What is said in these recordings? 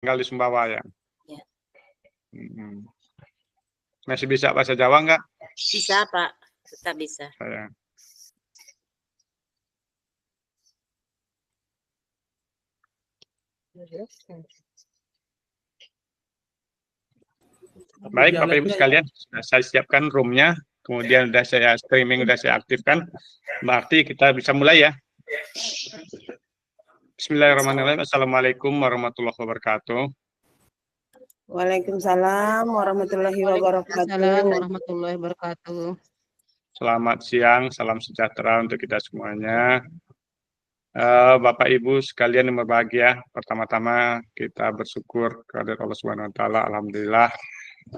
tinggal di Sumbawa ya. Ya. Masih bisa bahasa Jawa nggak? Bisa Pak, tetap bisa. Saya. Baik Bapak Ibu sekalian, sudah saya siapkan roomnya, kemudian sudah saya streaming, sudah saya aktifkan, berarti kita bisa mulai ya. Bismillahirrahmanirrahim. Assalamualaikum warahmatullahi wabarakatuh. Waalaikumsalam warahmatullahi Waalaikumsalam wabarakatuh. warahmatullahi wabarakatuh. Selamat siang, salam sejahtera untuk kita semuanya. Bapak Ibu sekalian yang berbahagia, pertama-tama kita bersyukur kepada Allah Subhanahu wa taala, alhamdulillah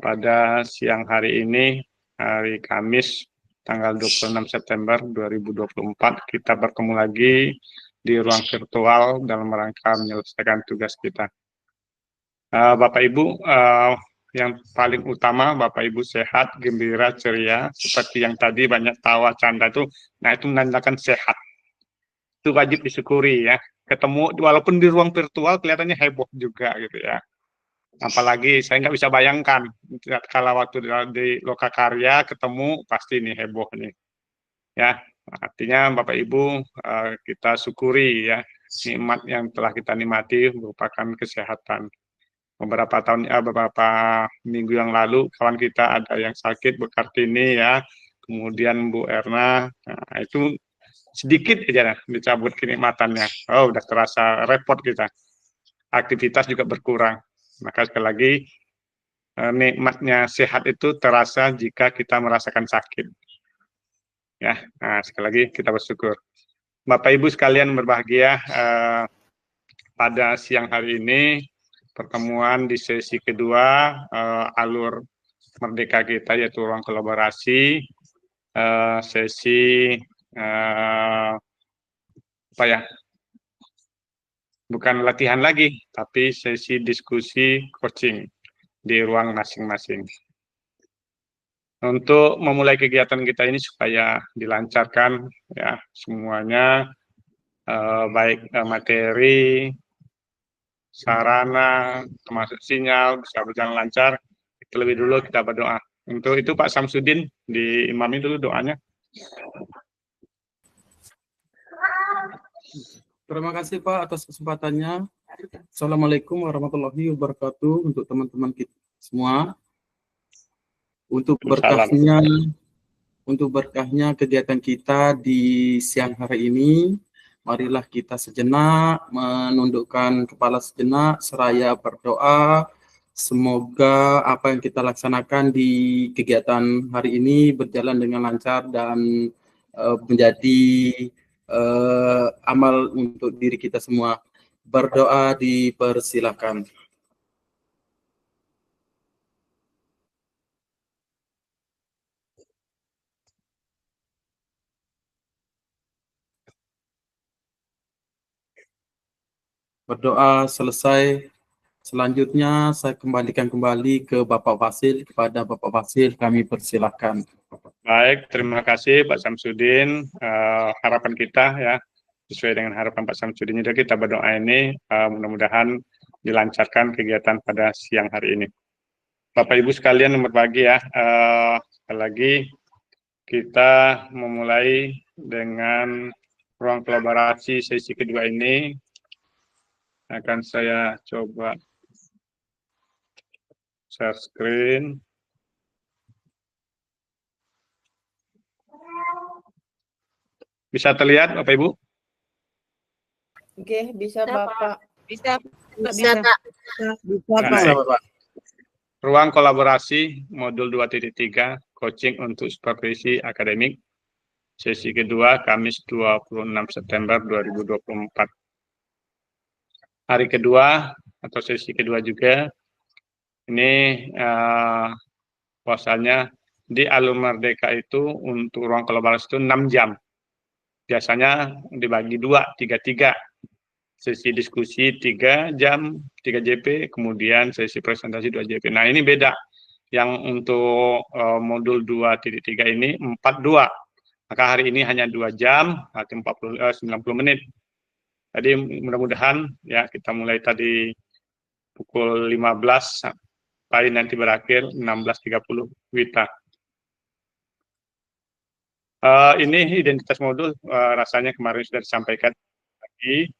pada siang hari ini, hari Kamis tanggal 26 September 2024 kita bertemu lagi di ruang virtual dalam rangka menyelesaikan tugas kita. Bapak Ibu, yang paling utama Bapak Ibu sehat, gembira, ceria, seperti yang tadi banyak tawa, canda itu, nah itu menandakan sehat. Itu wajib disyukuri ya. Ketemu walaupun di ruang virtual kelihatannya heboh juga gitu ya. Apalagi saya nggak bisa bayangkan kalau waktu di Lokakarya ketemu pasti ini heboh nih. Ya, artinya Bapak Ibu kita syukuri ya nikmat yang telah kita nikmati merupakan kesehatan. Beberapa minggu yang lalu kawan kita ada yang sakit, Bu Kartini ya, kemudian Bu Erna, nah, itu sedikit aja dicabut kenikmatannya. Oh, udah terasa repot kita. Aktivitas juga berkurang. Maka sekali lagi nikmatnya sehat itu terasa jika kita merasakan sakit. Ya, nah, sekali lagi kita bersyukur. Bapak Ibu sekalian berbahagia, pada siang hari ini pertemuan di sesi kedua alur merdeka kita yaitu ruang kolaborasi, sesi apa ya? Bukan latihan lagi, tapi sesi diskusi coaching di ruang masing-masing. Untuk memulai kegiatan kita ini supaya dilancarkan ya semuanya, baik materi, sarana, termasuk sinyal bisa berjalan lancar. Terlebih dulu kita berdoa. Untuk itu Pak Samsudin diimami dulu doanya. Terima kasih Pak atas kesempatannya. Assalamualaikum warahmatullahi wabarakatuh untuk teman-teman kita semua. Untuk berkahnya kegiatan kita di siang hari ini, marilah kita sejenak menundukkan kepala sejenak seraya berdoa. Semoga apa yang kita laksanakan di kegiatan hari ini berjalan dengan lancar dan menjadi amal untuk diri kita semua. Berdoa dipersilakan. Berdoa selesai. Selanjutnya saya kembalikan kembali ke Bapak Fasil. Kepada Bapak Fasil kami persilahkan. Baik, terima kasih Pak Samsudin. Harapan kita ya sesuai dengan harapan Pak Samsudin, jadi kita berdoa ini mudah-mudahan dilancarkan kegiatan pada siang hari ini. Bapak Ibu sekalian yang berbahagia, sekali lagi kita memulai dengan ruang kolaborasi sesi kedua ini. Akan saya coba share screen. Bisa terlihat Bapak Ibu? Oke, bisa Bapak. Bisa Pak. Bisa Pak. Ruang kolaborasi modul 2.3 coaching untuk supervisi akademik sesi kedua Kamis 26 September 2024. Hari kedua atau sesi kedua juga ini puasanya di Alur Merdeka itu untuk ruang kolaborasi itu 6 jam. Biasanya dibagi 3-3. Sesi diskusi 3 jam, 3 JP, kemudian sesi presentasi 2 JP. Nah, ini beda. Yang untuk modul 2.3 ini 4-2. Maka hari ini hanya 2 jam, atau 90 menit. Jadi mudah-mudahan ya kita mulai tadi pukul 15 sampai nanti berakhir 16.30 WITA. Ini identitas modul rasanya kemarin sudah disampaikan lagi.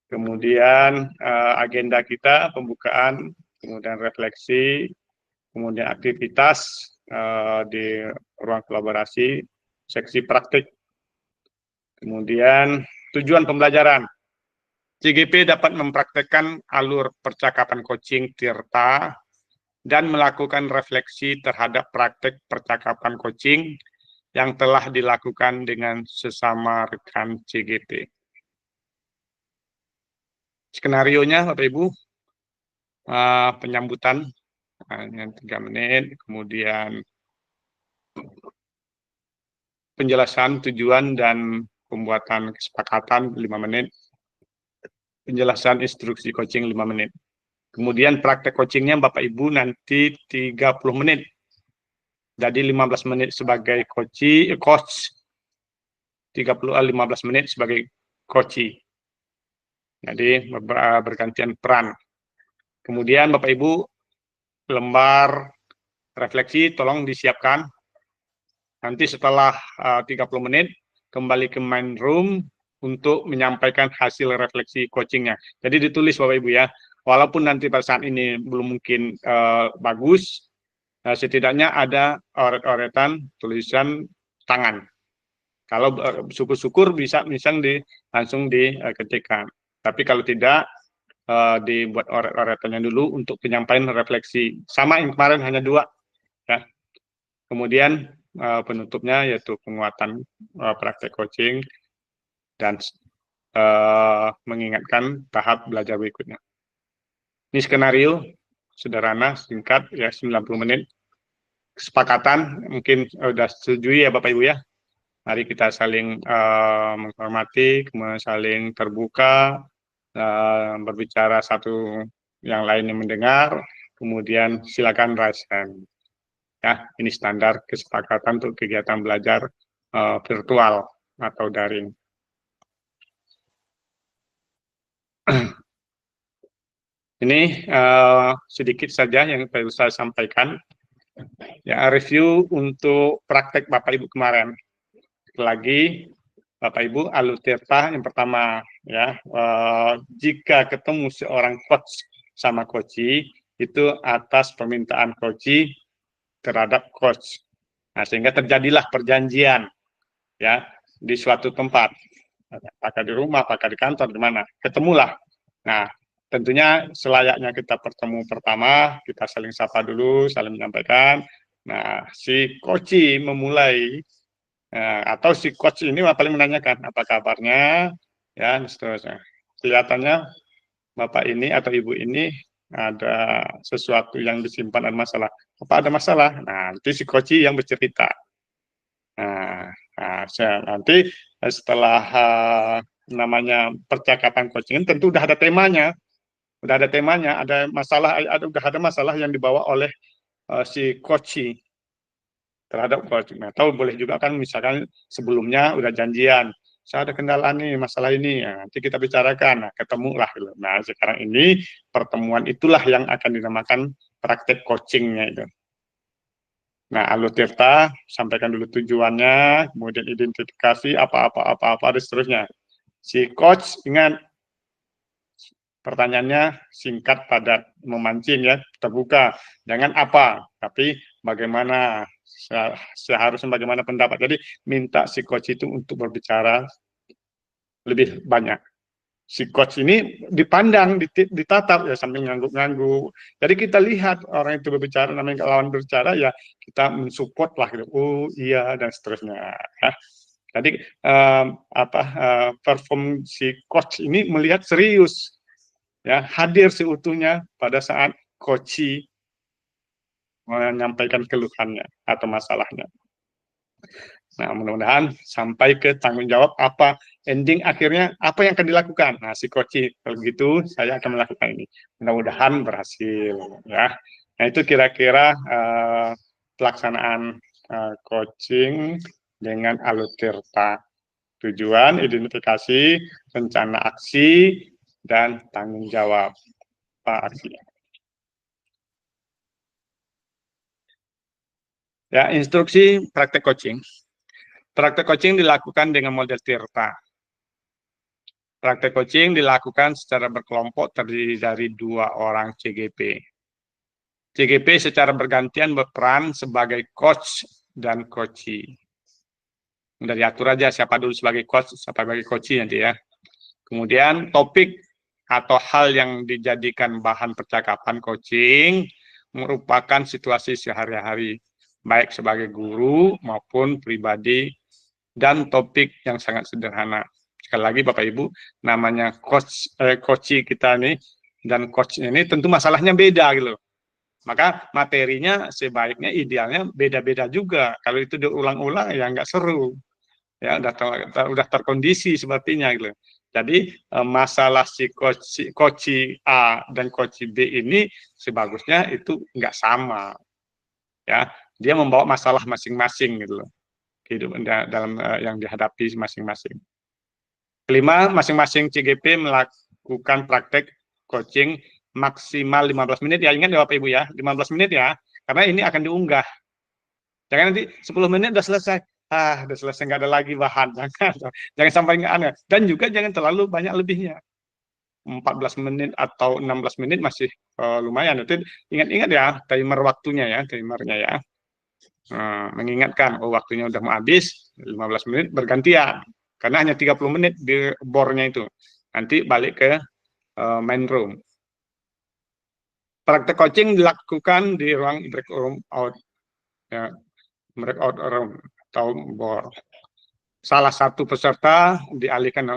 Kemudian agenda kita pembukaan, kemudian refleksi, kemudian aktivitas di ruang kolaborasi, seksi praktik. Kemudian tujuan pembelajaran. CGP dapat mempraktekkan alur percakapan coaching Tirta dan melakukan refleksi terhadap praktek percakapan coaching yang telah dilakukan dengan sesama rekan CGP. Skenarionya, Bapak Ibu, penyambutan hanya 3 menit, kemudian penjelasan tujuan dan pembuatan kesepakatan 5 menit, penjelasan instruksi coaching 5 menit. Kemudian praktek coachingnya Bapak Ibu nanti 30 menit. Jadi 15 menit sebagai coach, 15 menit sebagai coach. Jadi bergantian peran. Kemudian Bapak Ibu lembar refleksi tolong disiapkan. Nanti setelah 30 menit kembali ke main room untuk menyampaikan hasil refleksi coachingnya. Jadi ditulis Bapak Ibu ya, walaupun nanti pada saat ini belum mungkin bagus, setidaknya ada oret-oretan tulisan tangan. Kalau syukur-syukur bisa langsung diketikkan. Tapi kalau tidak, dibuat oret-oretannya dulu untuk penyampaian refleksi. Sama yang kemarin hanya 2. Ya. Kemudian penutupnya yaitu penguatan praktek coaching dan mengingatkan tahap belajar berikutnya. Ini skenario sederhana, singkat, ya 90 menit. Kesepakatan mungkin sudah setuju ya Bapak Ibu ya. Mari kita saling menghormati, kemudian saling terbuka, berbicara satu yang lain yang mendengar, kemudian silakan rasakan. Ya, ini standar kesepakatan untuk kegiatan belajar virtual atau daring. Ini sedikit saja yang perlu saya sampaikan. Ya, review untuk praktek Bapak Ibu kemarin. Lagi, Bapak Ibu, Alutirta yang pertama, ya, jika ketemu seorang coach sama coachee, itu atas permintaan coachee terhadap coach. Nah, sehingga terjadilah perjanjian ya di suatu tempat, apakah di rumah, apakah di kantor, di mana, ketemulah. Nah, tentunya selayaknya kita bertemu pertama, kita saling sapa dulu, saling menyampaikan. Nah, si coachee memulai atau si coach ini paling menanyakan apa kabarnya, ya, seterusnya. Kelihatannya Bapak ini atau Ibu ini ada sesuatu yang disimpan, ada masalah. Apa ada masalah? Nah, nanti si coachee yang bercerita. Nah, nanti setelah namanya percakapan coaching tentu udah ada temanya, ada masalah, udah ada masalah yang dibawa oleh si coachee terhadap coach. Nah, atau boleh juga kan misalkan sebelumnya udah janjian, saya ada kendala nih, masalah ini, ya, nanti kita bicarakan, nah, ketemulah. Nah, sekarang ini pertemuan itulah yang akan dinamakan praktek coachingnya itu. Nah, Alutirta sampaikan dulu tujuannya, kemudian identifikasi apa, dan seterusnya. Si coach ingat, pertanyaannya singkat, padat, memancing ya, terbuka. Jangan apa, tapi bagaimana, seharusnya bagaimana pendapat. Jadi minta si coach itu untuk berbicara lebih banyak. Si coach ini dipandang, ditatap ya sambil ngangguk-ngangguk. Jadi kita lihat orang itu berbicara, namanya lawan berbicara ya kita mensupport lah gitu. Oh iya dan seterusnya. Ya. Jadi perform si coach ini melihat serius, ya hadir seutuhnya pada saat coachee menyampaikan keluhannya atau masalahnya. Nah, mudah-mudahan sampai ke tanggung jawab apa ending akhirnya apa yang akan dilakukan. Nah, si coachee kalau begitu saya akan melakukan ini. Mudah-mudahan berhasil ya. Nah, itu kira-kira pelaksanaan coaching dengan Alutirta. Tujuan, identifikasi, rencana aksi, dan tanggung jawab. partisipasi. Ya, instruksi praktek coaching. Praktek coaching dilakukan dengan model Tirta. Praktek coaching dilakukan secara berkelompok terdiri dari 2 orang CGP. CGP secara bergantian berperan sebagai coach dan coachee. Udah diatur aja siapa dulu sebagai coach, siapa sebagai coachee nanti ya. Kemudian topik atau hal yang dijadikan bahan percakapan coaching merupakan situasi sehari-hari, baik sebagai guru maupun pribadi, dan topik yang sangat sederhana. Sekali lagi Bapak Ibu, namanya coachee kita nih, dan coach ini tentu masalahnya beda gitu. Maka materinya sebaiknya idealnya beda-beda juga. Kalau itu diulang-ulang ya nggak seru. Ya udah terkondisi sepertinya gitu. Jadi masalah si coachee A dan coachee B ini sebagusnya itu nggak sama. Ya, dia membawa masalah masing-masing gitu loh. Kehidupan dalam yang dihadapi masing-masing. Kelima, masing-masing CGP melakukan praktek coaching maksimal 15 menit ya, ingat ya Bapak Ibu ya, 15 menit ya, karena ini akan diunggah. Jangan nanti 10 menit udah selesai, udah selesai nggak ada lagi bahan, jangan sampai nggak aneh. Dan juga jangan terlalu banyak lebihnya. 14 menit atau 16 menit masih lumayan. Itu ingat-ingat ya timer waktunya ya, timernya ya. Mengingatkan, waktunya udah mau habis, 15 menit bergantian. Karena hanya 30 menit di bornya itu. Nanti balik ke main room. Praktek coaching dilakukan di ruang breakout, ya, breakout room atau bor. Salah satu peserta dialihkan,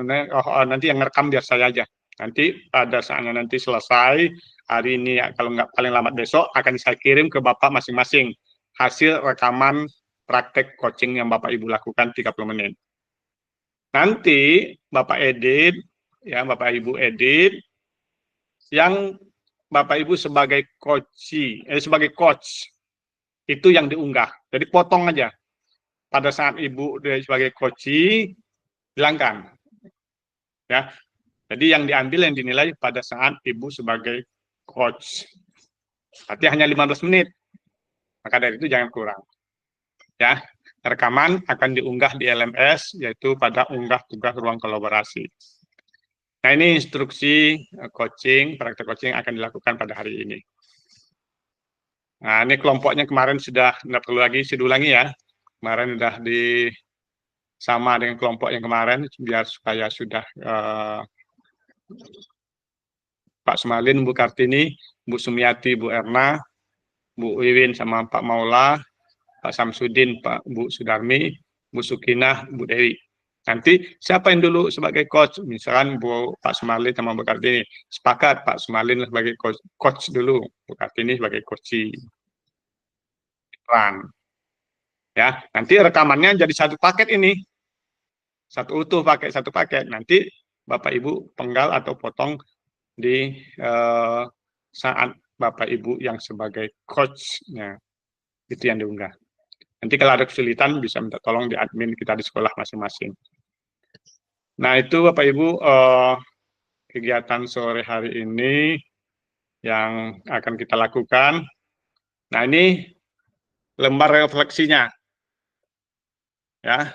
nanti yang ngerekam biar saya aja. Nanti pada saatnya nanti selesai, hari ini ya, kalau nggak paling lambat besok, akan saya kirim ke Bapak masing-masing hasil rekaman praktek coaching yang Bapak Ibu lakukan 30 menit. Nanti Bapak edit, ya Bapak Ibu edit, yang Bapak Ibu sebagai sebagai coach, itu yang diunggah. Jadi potong aja. Pada saat Ibu sebagai coachee, hilangkan. Ya. Jadi yang diambil, yang dinilai pada saat Ibu sebagai coach. Berarti hanya 15 menit. Maka dari itu jangan kurang. Ya. Rekaman akan diunggah di LMS, yaitu pada unggah tugas ruang kolaborasi. Nah, ini instruksi coaching, praktek coaching akan dilakukan pada hari ini. Nah, ini kelompoknya kemarin sudah, tidak perlu lagi saya ulangi ya. Kemarin sudah sama dengan kelompok yang kemarin, biar supaya sudah Pak Sumalin, Bu Kartini, Bu Sumiati, Bu Erna, Bu Wiwin sama Pak Maula, Pak Samsudin, Bu Sudarmi, Bu Sukinah, Bu Dewi. Nanti siapa yang dulu sebagai coach? Misalkan Pak Sumalin sama Bu Kartini. Sepakat Pak Sumalin sebagai coach dulu, Bu Kartini sebagai coachee. Ya, nanti rekamannya jadi satu paket ini. Satu utuh pakai satu paket. Nanti Bapak Ibu penggal atau potong di saat Bapak Ibu yang sebagai coach-nya. Itu yang diunggah. Nanti kalau ada kesulitan bisa minta tolong di admin kita di sekolah masing-masing. Nah, itu Bapak Ibu kegiatan sore hari ini yang akan kita lakukan. Nah, ini lembar refleksinya. Ya,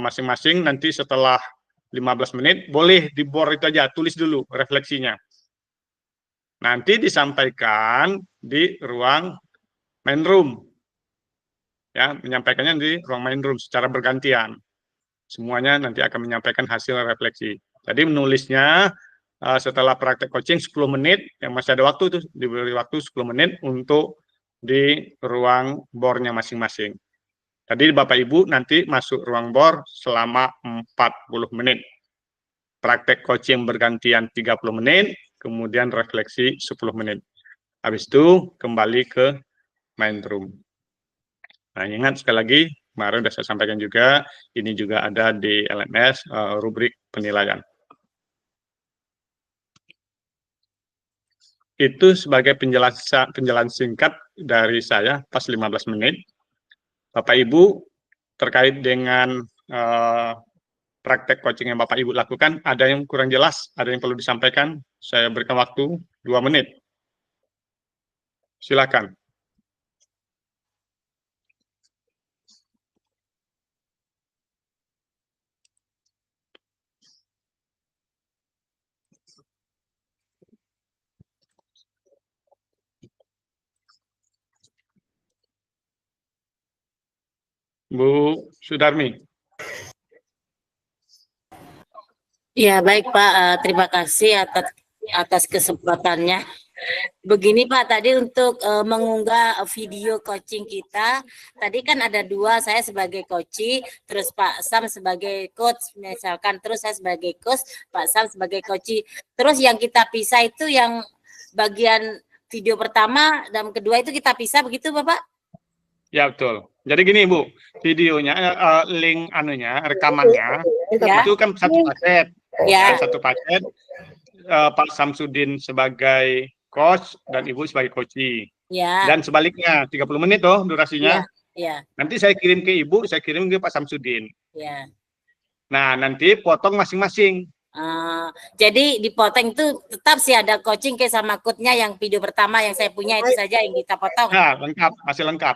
masing-masing nanti setelah 15 menit boleh di board itu aja, tulis dulu refleksinya. Nanti disampaikan di ruang main room. Ya, menyampaikannya di ruang main room secara bergantian. Semuanya nanti akan menyampaikan hasil refleksi. Jadi menulisnya setelah praktek coaching 10 menit, yang masih ada waktu itu, diberi waktu 10 menit untuk di ruang bornya masing-masing. Jadi Bapak Ibu nanti masuk ruang bor selama 40 menit. Praktek coaching bergantian 30 menit, kemudian refleksi 10 menit. Habis itu kembali ke main room. Nah, ingat sekali lagi, kemarin sudah saya sampaikan juga, ini juga ada di LMS, rubrik penilaian. Itu sebagai penjelasan singkat dari saya, pas 15 menit. Bapak Ibu, terkait dengan praktek coaching yang Bapak Ibu lakukan, ada yang kurang jelas, ada yang perlu disampaikan, saya berikan waktu 2 menit. Silakan. Bu Sudarmi. Ya, baik Pak. Terima kasih atas kesempatannya. Begini Pak, tadi untuk mengunggah video coaching kita, tadi kan ada dua, saya sebagai coach, terus Pak Sam sebagai coach, misalkan, terus saya sebagai coach, Pak Sam sebagai coach. Terus yang kita pisah itu yang bagian video pertama dan kedua itu kita pisah, begitu Bapak? Ya, betul. Jadi gini Bu, videonya, link anunya, rekamannya, Ya. itu kan satu paket. Ya. Satu paket, Pak Samsudin sebagai coach dan Ibu sebagai coach. Ya. Dan sebaliknya, 30 menit toh durasinya. Ya. Nanti saya kirim ke Ibu, saya kirim ke Pak Samsudin. Ya. Nah, nanti potong masing-masing. Jadi dipotong itu tetap sih ada coaching ke sama coachnya yang video pertama yang saya punya itu saja yang kita potong. Nah, lengkap, masih lengkap.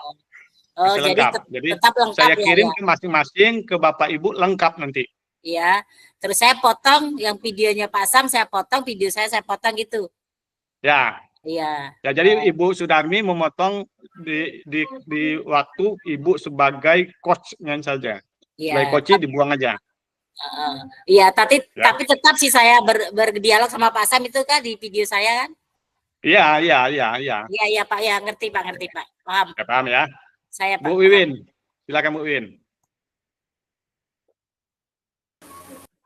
Oh, Masih jadi lengkap. Jadi tetap lengkap saya ya, kirim ya. ke masing-masing ke Bapak Ibu lengkap nanti. Iya. Terus saya potong yang videonya Pak Sam, saya potong video saya potong gitu. Ya. Iya. Ya, jadi Ibu Sudarmi memotong di waktu Ibu sebagai coach-nya saja. Iya. Sebagai coach dibuang aja. Iya, tapi Ya. tapi tetap sih saya berdialog sama Pak Sam itu kan di video saya kan? Iya. Iya Pak, ya ngerti Pak. Paham. Ya, paham ya. Saya Pak. Bu Wiwin, silakan Bu Wiwin.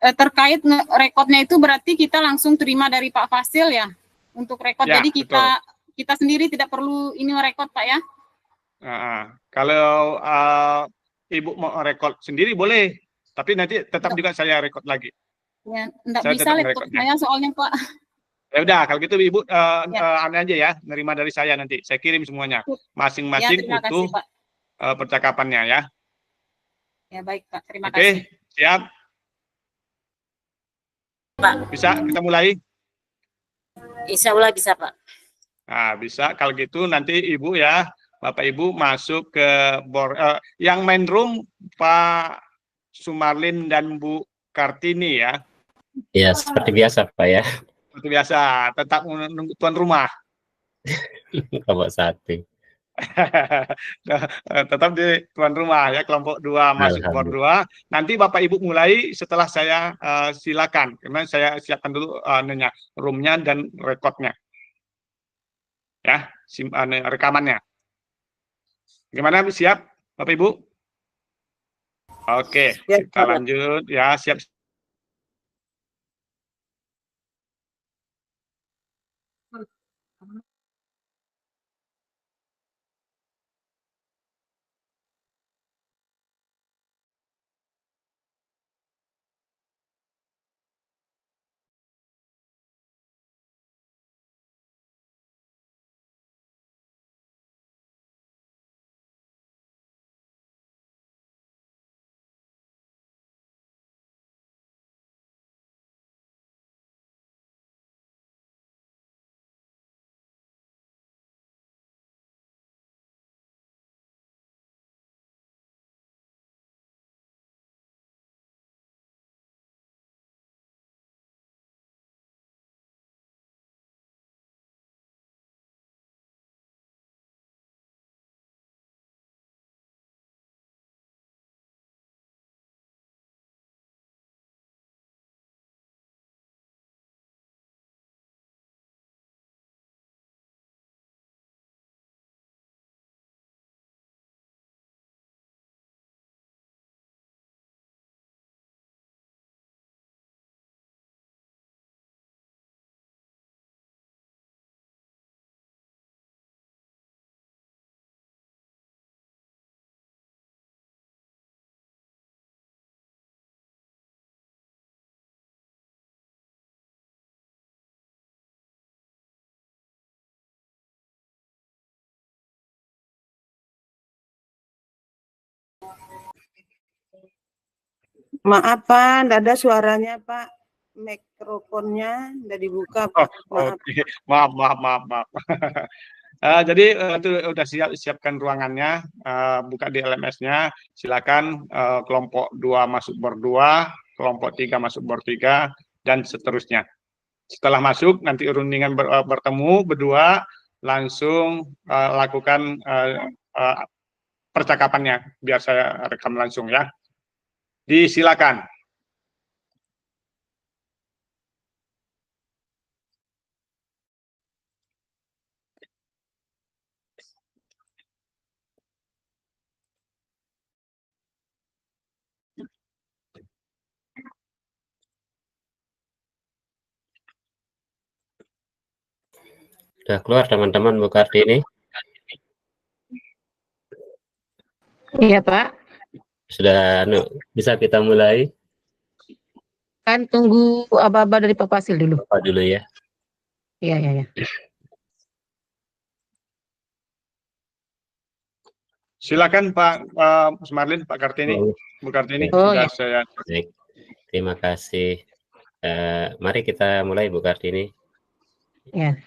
Terkait rekodnya itu berarti kita langsung terima dari Pak Fasil ya untuk rekod. Ya, jadi kita sendiri tidak perlu ini merekod Pak ya. Kalau Ibu mau rekod sendiri boleh, tapi nanti tetap juga saya rekod lagi. Ya, enggak Saya bisa tetap laptop merekodnya. saya soalnya Pak. Ya udah, kalau gitu Ibu Ya. aneh aja ya, nerima dari saya nanti. Saya kirim semuanya, Ya, masing-masing terima utuh kasih Pak. percakapannya ya. Ya baik Pak, terima Oke, kasih. siap. Pak. Bisa kita mulai? Insya Allah bisa Pak. Nah, bisa. Kalau gitu nanti Ibu ya, Bapak Ibu masuk ke yang main room Pak Sumarlin dan Bu Kartini ya. Ya, seperti biasa Pak ya. Seperti biasa, tetap menunggu tuan rumah. Kelompok 1. Tetap di tuan rumah ya, kelompok 2 masuk bor 2. Nanti Bapak Ibu mulai setelah saya silakan, karena saya siapkan dulu roomnya dan rekodnya. Ya, rekamannya. Gimana, siap Bapak Ibu? Oke, kita lanjut ya, siap. Maaf Pak, enggak ada suaranya Pak. Mikrofonnya enggak dibuka Pak. Maaf. Oke, maaf. Jadi itu udah siapkan ruangannya, buka di LMS-nya, silakan kelompok 2 masuk bor 2, kelompok 3 masuk bor 3, dan seterusnya. Setelah masuk, nanti rundingan bertemu berdua, langsung lakukan percakapannya, biar saya rekam langsung ya. Disilakan. Sudah keluar teman-teman Bu Kartini? Iya Pak, Sudah bisa kita mulai kan tunggu aba-aba dari Pak Fasil dulu. Pak dulu ya. Iya, iya, iya. Silakan Pak Sumarlin, Pak Kartini, Bu Kartini, Oh, sudah ya. saya. Baik, terima kasih. Mari kita mulai Bu Kartini. Ya.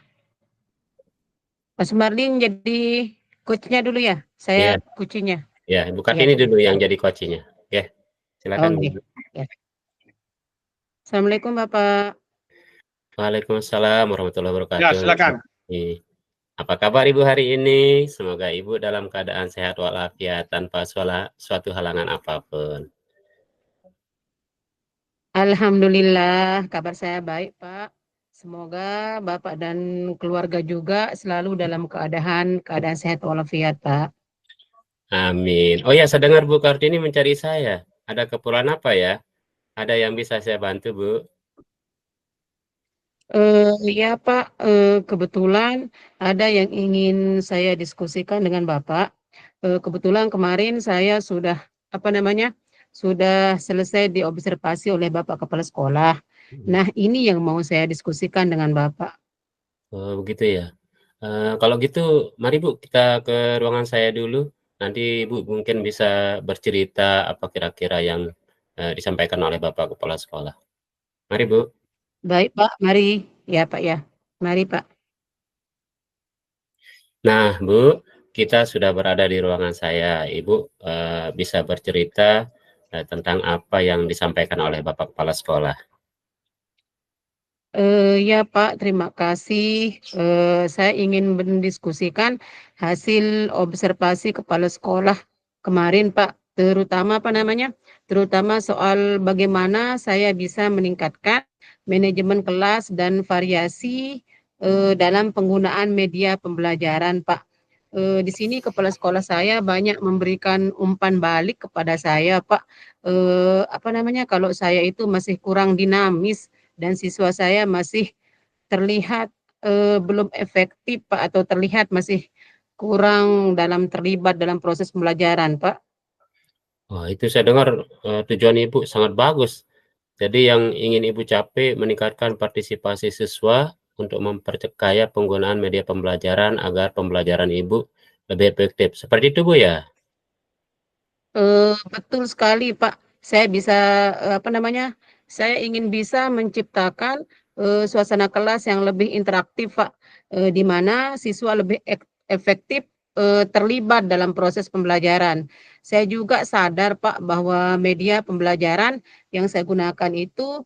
Pak Sumarlin jadi coachnya dulu ya, saya Iya. kucinya. Ya, Bu Kartini dulu yang jadi coachnya. Ya, silakan. Oke. Ya. Assalamualaikum Bapak. Waalaikumsalam warahmatullahi Ya, wabarakatuh. silakan. Apa kabar Ibu hari ini? Semoga Ibu dalam keadaan sehat walafiat tanpa suatu halangan apapun. Alhamdulillah, kabar saya baik Pak. Semoga Bapak dan keluarga juga selalu dalam keadaan sehat walafiat Pak. Amin. Oh ya, saya dengar Bu Kartini mencari saya. Ada keperluan apa ya? Ada yang bisa saya bantu, Bu? Ya Pak, kebetulan ada yang ingin saya diskusikan dengan Bapak. Kebetulan kemarin saya sudah sudah selesai diobservasi oleh Bapak Kepala Sekolah. Nah, ini yang mau saya diskusikan dengan Bapak. Oh, begitu ya. Kalau gitu, mari Bu kita ke ruangan saya dulu. Nanti Ibu mungkin bisa bercerita apa kira-kira yang disampaikan oleh Bapak Kepala Sekolah. Mari Bu. Baik Pak, mari. Ya Pak ya, mari Pak. Nah Bu, kita sudah berada di ruangan saya. Ibu bisa bercerita tentang apa yang disampaikan oleh Bapak Kepala Sekolah. Ya Pak, terima kasih. Saya ingin mendiskusikan hasil observasi kepala sekolah kemarin Pak, terutama terutama soal bagaimana saya bisa meningkatkan manajemen kelas dan variasi dalam penggunaan media pembelajaran Pak. Di sini kepala sekolah saya banyak memberikan umpan balik kepada saya Pak. Kalau saya itu masih kurang dinamis dan siswa saya masih terlihat belum efektif Pak, atau terlihat masih kurang terlibat dalam proses pembelajaran Pak. Wah, itu saya dengar tujuan Ibu sangat bagus. Jadi yang ingin Ibu capai meningkatkan partisipasi siswa untuk memperkaya penggunaan media pembelajaran agar pembelajaran Ibu lebih efektif. Seperti itu Bu ya? Betul sekali Pak. Saya bisa saya ingin bisa menciptakan suasana kelas yang lebih interaktif Pak, di mana siswa lebih efektif terlibat dalam proses pembelajaran. Saya juga sadar Pak bahwa media pembelajaran yang saya gunakan itu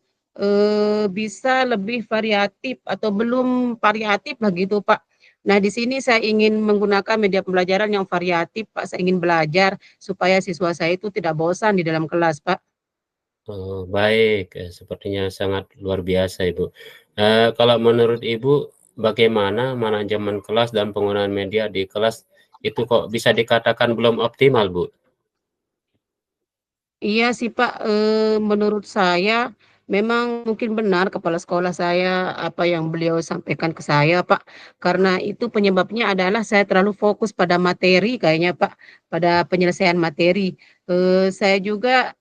bisa lebih variatif atau belum variatif begitu Pak. Nah, di sini saya ingin menggunakan media pembelajaran yang variatif Pak. Saya ingin belajar supaya siswa saya itu tidak bosan di dalam kelas Pak. Oh, baik, sepertinya sangat luar biasa Ibu. Kalau menurut Ibu, bagaimana manajemen kelas dan penggunaan media di kelas itu kok bisa dikatakan belum optimal, Bu? Iya sih Pak, menurut saya memang mungkin benar kepala sekolah saya apa yang beliau sampaikan ke saya Pak. Karena itu penyebabnya adalah saya terlalu fokus pada materi kayaknya Pak, pada penyelesaian materi. Saya juga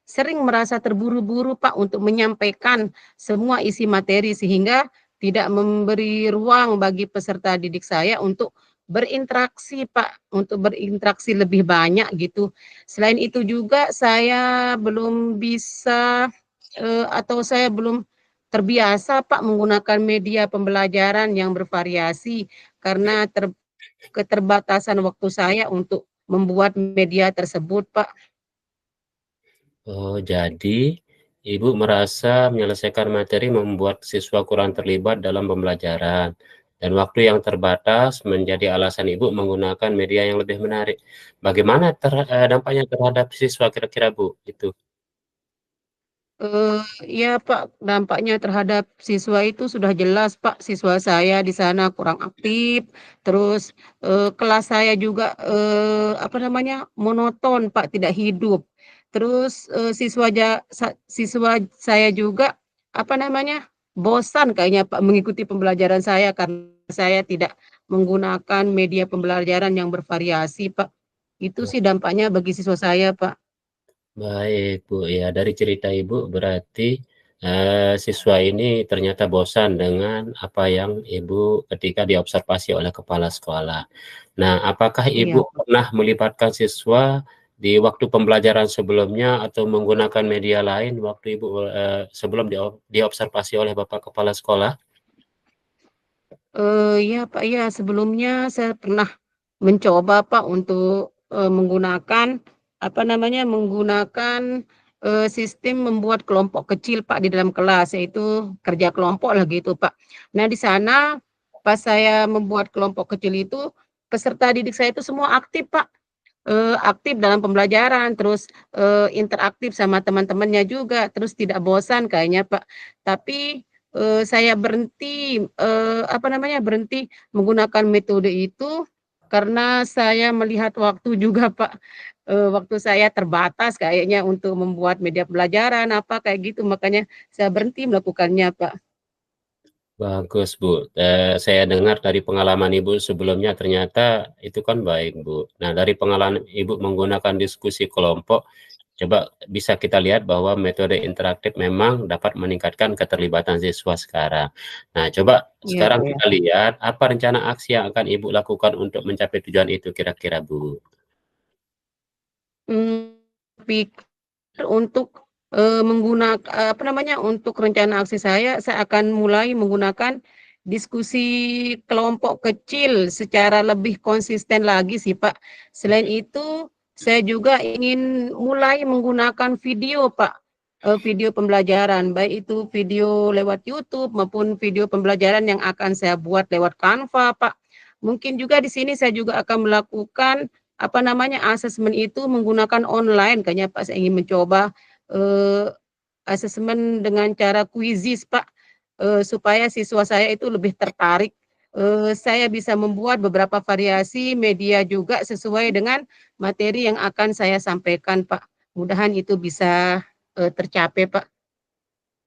sering merasa terburu-buru Pak untuk menyampaikan semua isi materi sehingga tidak memberi ruang bagi peserta didik saya untuk berinteraksi Pak, untuk berinteraksi lebih banyak gitu. Selain itu juga saya belum bisa atau saya belum terbiasa Pak menggunakan media pembelajaran yang bervariasi. karena keterbatasan waktu saya untuk membuat media tersebut, Pak. Oh, jadi Ibu merasa menyelesaikan materi membuat siswa kurang terlibat dalam pembelajaran dan waktu yang terbatas menjadi alasan Ibu menggunakan media yang lebih menarik. Bagaimana dampaknya terhadap siswa kira-kira, Bu? Itu. Ya Pak, dampaknya terhadap siswa itu sudah jelas Pak. Siswa saya di sana kurang aktif, terus kelas saya juga apa namanya monoton Pak, tidak hidup. Terus siswa saya juga apa namanya bosan kayaknya Pak mengikuti pembelajaran saya karena saya tidak menggunakan media pembelajaran yang bervariasi Pak. Itu sih dampaknya bagi siswa saya Pak. Baik, Bu. Ya, dari cerita Ibu berarti siswa ini ternyata bosan dengan apa yang Ibu ketika diobservasi oleh kepala sekolah. Nah, apakah Iya. Ibu pernah melibatkan siswa di waktu pembelajaran sebelumnya atau menggunakan media lain waktu Ibu sebelum diobservasi oleh Bapak Kepala Sekolah? Iya Pak, iya sebelumnya saya pernah mencoba Pak untuk, menggunakan, apa namanya, menggunakan, sistem membuat kelompok kecil Pak di dalam kelas, yaitu kerja kelompok lah gitu Pak. Nah di sana pas saya membuat kelompok kecil itu, peserta didik saya itu semua aktif Pak, aktif dalam pembelajaran, terus, interaktif sama teman-temannya juga, terus tidak bosan kayaknya Pak. Tapi, saya berhenti, apa namanya, berhenti menggunakan metode itu karena saya melihat waktu juga, Pak. Waktu saya terbatas kayaknya untuk membuat media pembelajaran, apa kayak gitu, makanya saya berhenti melakukannya, Pak. Bagus, Bu. Saya dengar dari pengalaman Ibu sebelumnya ternyata itu kan baik, Bu. Nah, dari pengalaman Ibu menggunakan diskusi kelompok, coba bisa kita lihat bahwa metode interaktif memang dapat meningkatkan keterlibatan siswa sekarang. Nah, coba Iya, sekarang Pak. kita lihat apa rencana aksi yang akan Ibu lakukan untuk mencapai tujuan itu kira-kira, Bu. Pikir untuk, apa namanya, untuk rencana aksi saya akan mulai menggunakan diskusi kelompok kecil secara lebih konsisten lagi sih, Pak. Selain itu, saya juga ingin mulai menggunakan video, Pak, video pembelajaran, baik itu video lewat YouTube maupun video pembelajaran yang akan saya buat lewat Canva, Pak. Mungkin juga di sini saya juga akan melakukan apa namanya, asesmen itu menggunakan online kayaknya Pak, saya ingin mencoba, asesmen dengan cara kuisis Pak, supaya siswa saya itu lebih tertarik, saya bisa membuat beberapa variasi media juga sesuai dengan materi yang akan saya sampaikan Pak. Mudahan itu bisa, tercapai Pak.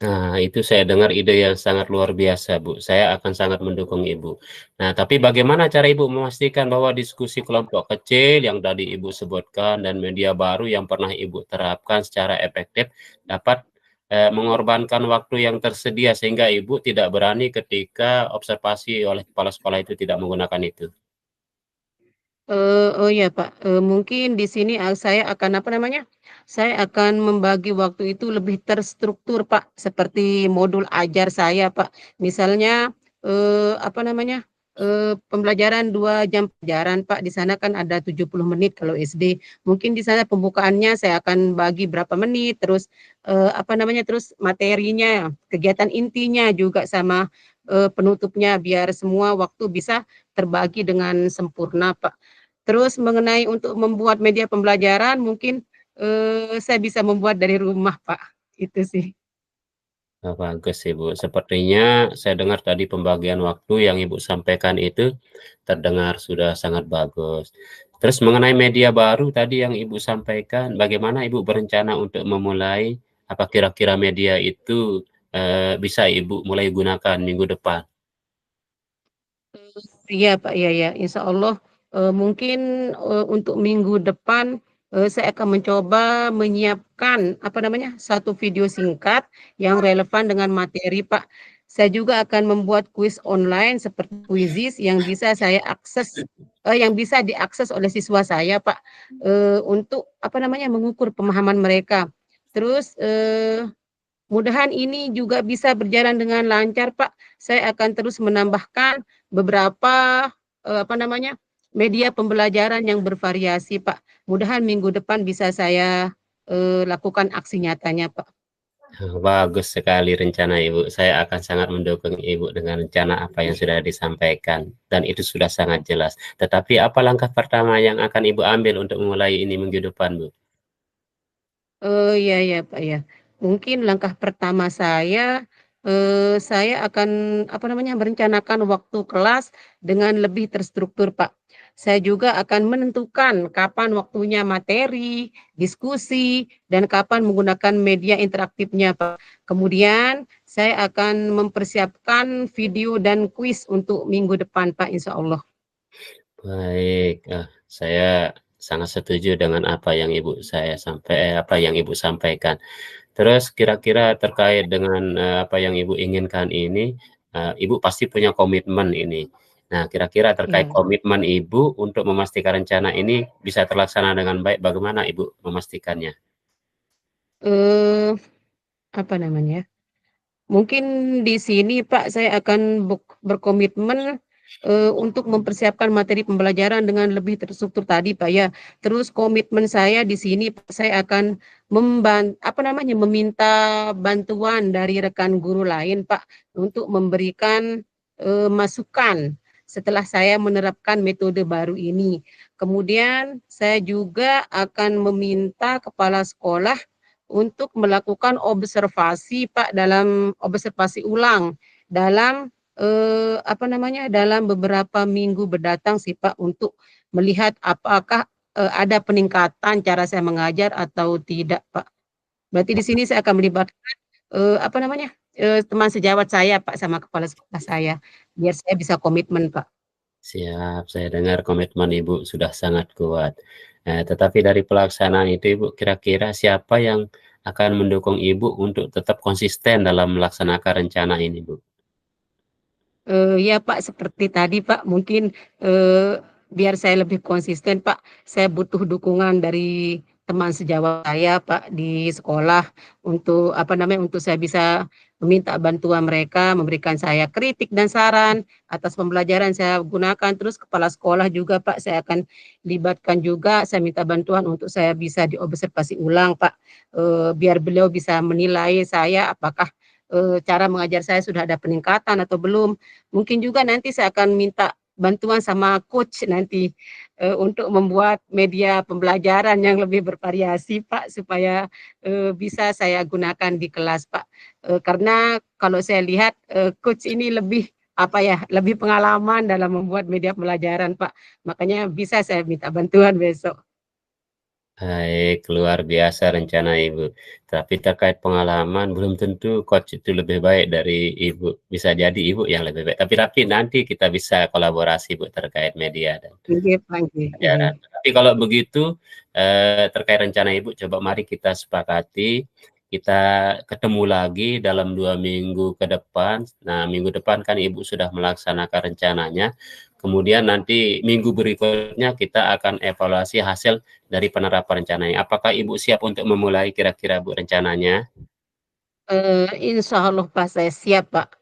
Nah, itu saya dengar ide yang sangat luar biasa, Bu. Saya akan sangat mendukung Ibu. Nah, tapi bagaimana cara Ibu memastikan bahwa diskusi kelompok kecil yang tadi Ibu sebutkan dan media baru yang pernah Ibu terapkan secara efektif dapat mengorbankan waktu yang tersedia sehingga Ibu tidak berani ketika observasi oleh kepala sekolah itu tidak menggunakan itu? Oh ya Pak, mungkin di sini, saya akan apa namanya, saya akan membagi waktu itu lebih terstruktur Pak, seperti modul ajar saya Pak. Misalnya, apa namanya, pembelajaran 2 jam pelajaran Pak, di sana kan ada 70 menit kalau SD. Mungkin di sana pembukaannya saya akan bagi berapa menit, terus, apa namanya, terus materinya, kegiatan intinya juga sama, penutupnya, biar semua waktu bisa terbagi dengan sempurna Pak. Terus mengenai untuk membuat media pembelajaran mungkin, saya bisa membuat dari rumah, Pak, itu sih. Oh, bagus Ibu. Sepertinya saya dengar tadi pembagian waktu yang Ibu sampaikan itu terdengar sudah sangat bagus. Terus mengenai media baru tadi yang Ibu sampaikan, bagaimana Ibu berencana untuk memulai? Apa kira-kira media itu bisa Ibu mulai gunakan minggu depan? Iya, Pak, iya iya, insya Allah, mungkin, untuk minggu depan, saya akan mencoba menyiapkan, apa namanya, satu video singkat yang relevan dengan materi, Pak. Saya juga akan membuat kuis online seperti Quizizz yang bisa saya akses yang bisa diakses oleh siswa saya, Pak, untuk, apa namanya, mengukur pemahaman mereka. Terus, mudahan ini juga bisa berjalan dengan lancar, Pak. Saya akan terus menambahkan beberapa apa namanya, media pembelajaran yang bervariasi, Pak. Mudahan minggu depan bisa saya lakukan aksi nyatanya, Pak. Bagus sekali rencana Ibu. Saya akan sangat mendukung Ibu dengan rencana apa yang sudah disampaikan. Dan itu sudah sangat jelas. Tetapi apa langkah pertama yang akan Ibu ambil untuk memulai ini minggu depan, Bu? Iya ya Pak ya. Mungkin langkah pertama saya akan apa namanya merencanakan waktu kelas dengan lebih terstruktur Pak. Saya juga akan menentukan kapan waktunya materi, diskusi, dan kapan menggunakan media interaktifnya Pak. Kemudian saya akan mempersiapkan video dan kuis untuk minggu depan Pak, insya Allah. Baik, saya sangat setuju dengan apa yang apa yang Ibu sampaikan. Terus kira-kira terkait dengan apa yang Ibu inginkan ini, Ibu pasti punya komitmen ini. Nah, kira-kira terkait Ya. komitmen Ibu untuk memastikan rencana ini bisa terlaksana dengan baik, bagaimana Ibu memastikannya? Eh, apa namanya? Mungkin di sini Pak saya akan berkomitmen untuk mempersiapkan materi pembelajaran dengan lebih terstruktur tadi Pak ya. Terus komitmen saya di sini Pak, saya akan meminta bantuan dari rekan guru lain Pak untuk memberikan masukan setelah saya menerapkan metode baru ini. Kemudian saya juga akan meminta kepala sekolah untuk melakukan observasi Pak dalam observasi ulang dalam dalam beberapa minggu mendatang sih Pak untuk melihat apakah ada peningkatan cara saya mengajar atau tidak Pak. Berarti di sini saya akan melibatkan teman sejawat saya Pak sama kepala sekolah saya biar saya bisa komitmen Pak. Siap, saya dengar komitmen Ibu sudah sangat kuat. Tetapi dari pelaksanaan itu Ibu, kira-kira siapa yang akan mendukung Ibu untuk tetap konsisten dalam melaksanakan rencana ini, Bu? Ya Pak, seperti tadi Pak, mungkin biar saya lebih konsisten Pak, saya butuh dukungan dari teman sejawat saya Pak di sekolah untuk untuk saya bisa meminta bantuan mereka, memberikan saya kritik dan saran atas pembelajaran saya gunakan. Terus kepala sekolah juga Pak, saya akan libatkan juga, saya minta bantuan untuk saya bisa diobservasi ulang Pak, biar beliau bisa menilai saya apakah cara mengajar saya sudah ada peningkatan atau belum. Mungkin juga nanti saya akan minta bantuan sama coach nanti untuk membuat media pembelajaran yang lebih bervariasi Pak supaya bisa saya gunakan di kelas Pak. Karena kalau saya lihat coach ini lebih lebih pengalaman dalam membuat media pembelajaran Pak. Makanya bisa saya minta bantuan besok. Baik, luar biasa rencana Ibu. Tapi terkait pengalaman, belum tentu coach itu lebih baik dari Ibu. Bisa jadi Ibu yang lebih baik. Tapi nanti kita bisa kolaborasi Bu terkait media dan Nggih, Pak, nggih. pelajaran. Tapi kalau begitu terkait rencana Ibu, coba mari kita sepakati, kita ketemu lagi dalam 2 minggu ke depan. Nah, minggu depan kan Ibu sudah melaksanakan rencananya. Kemudian nanti minggu berikutnya kita akan evaluasi hasil dari penerapan rencananya. Apakah Ibu siap untuk memulai kira-kira Bu rencananya? Insya Allah Pak, saya siap Pak.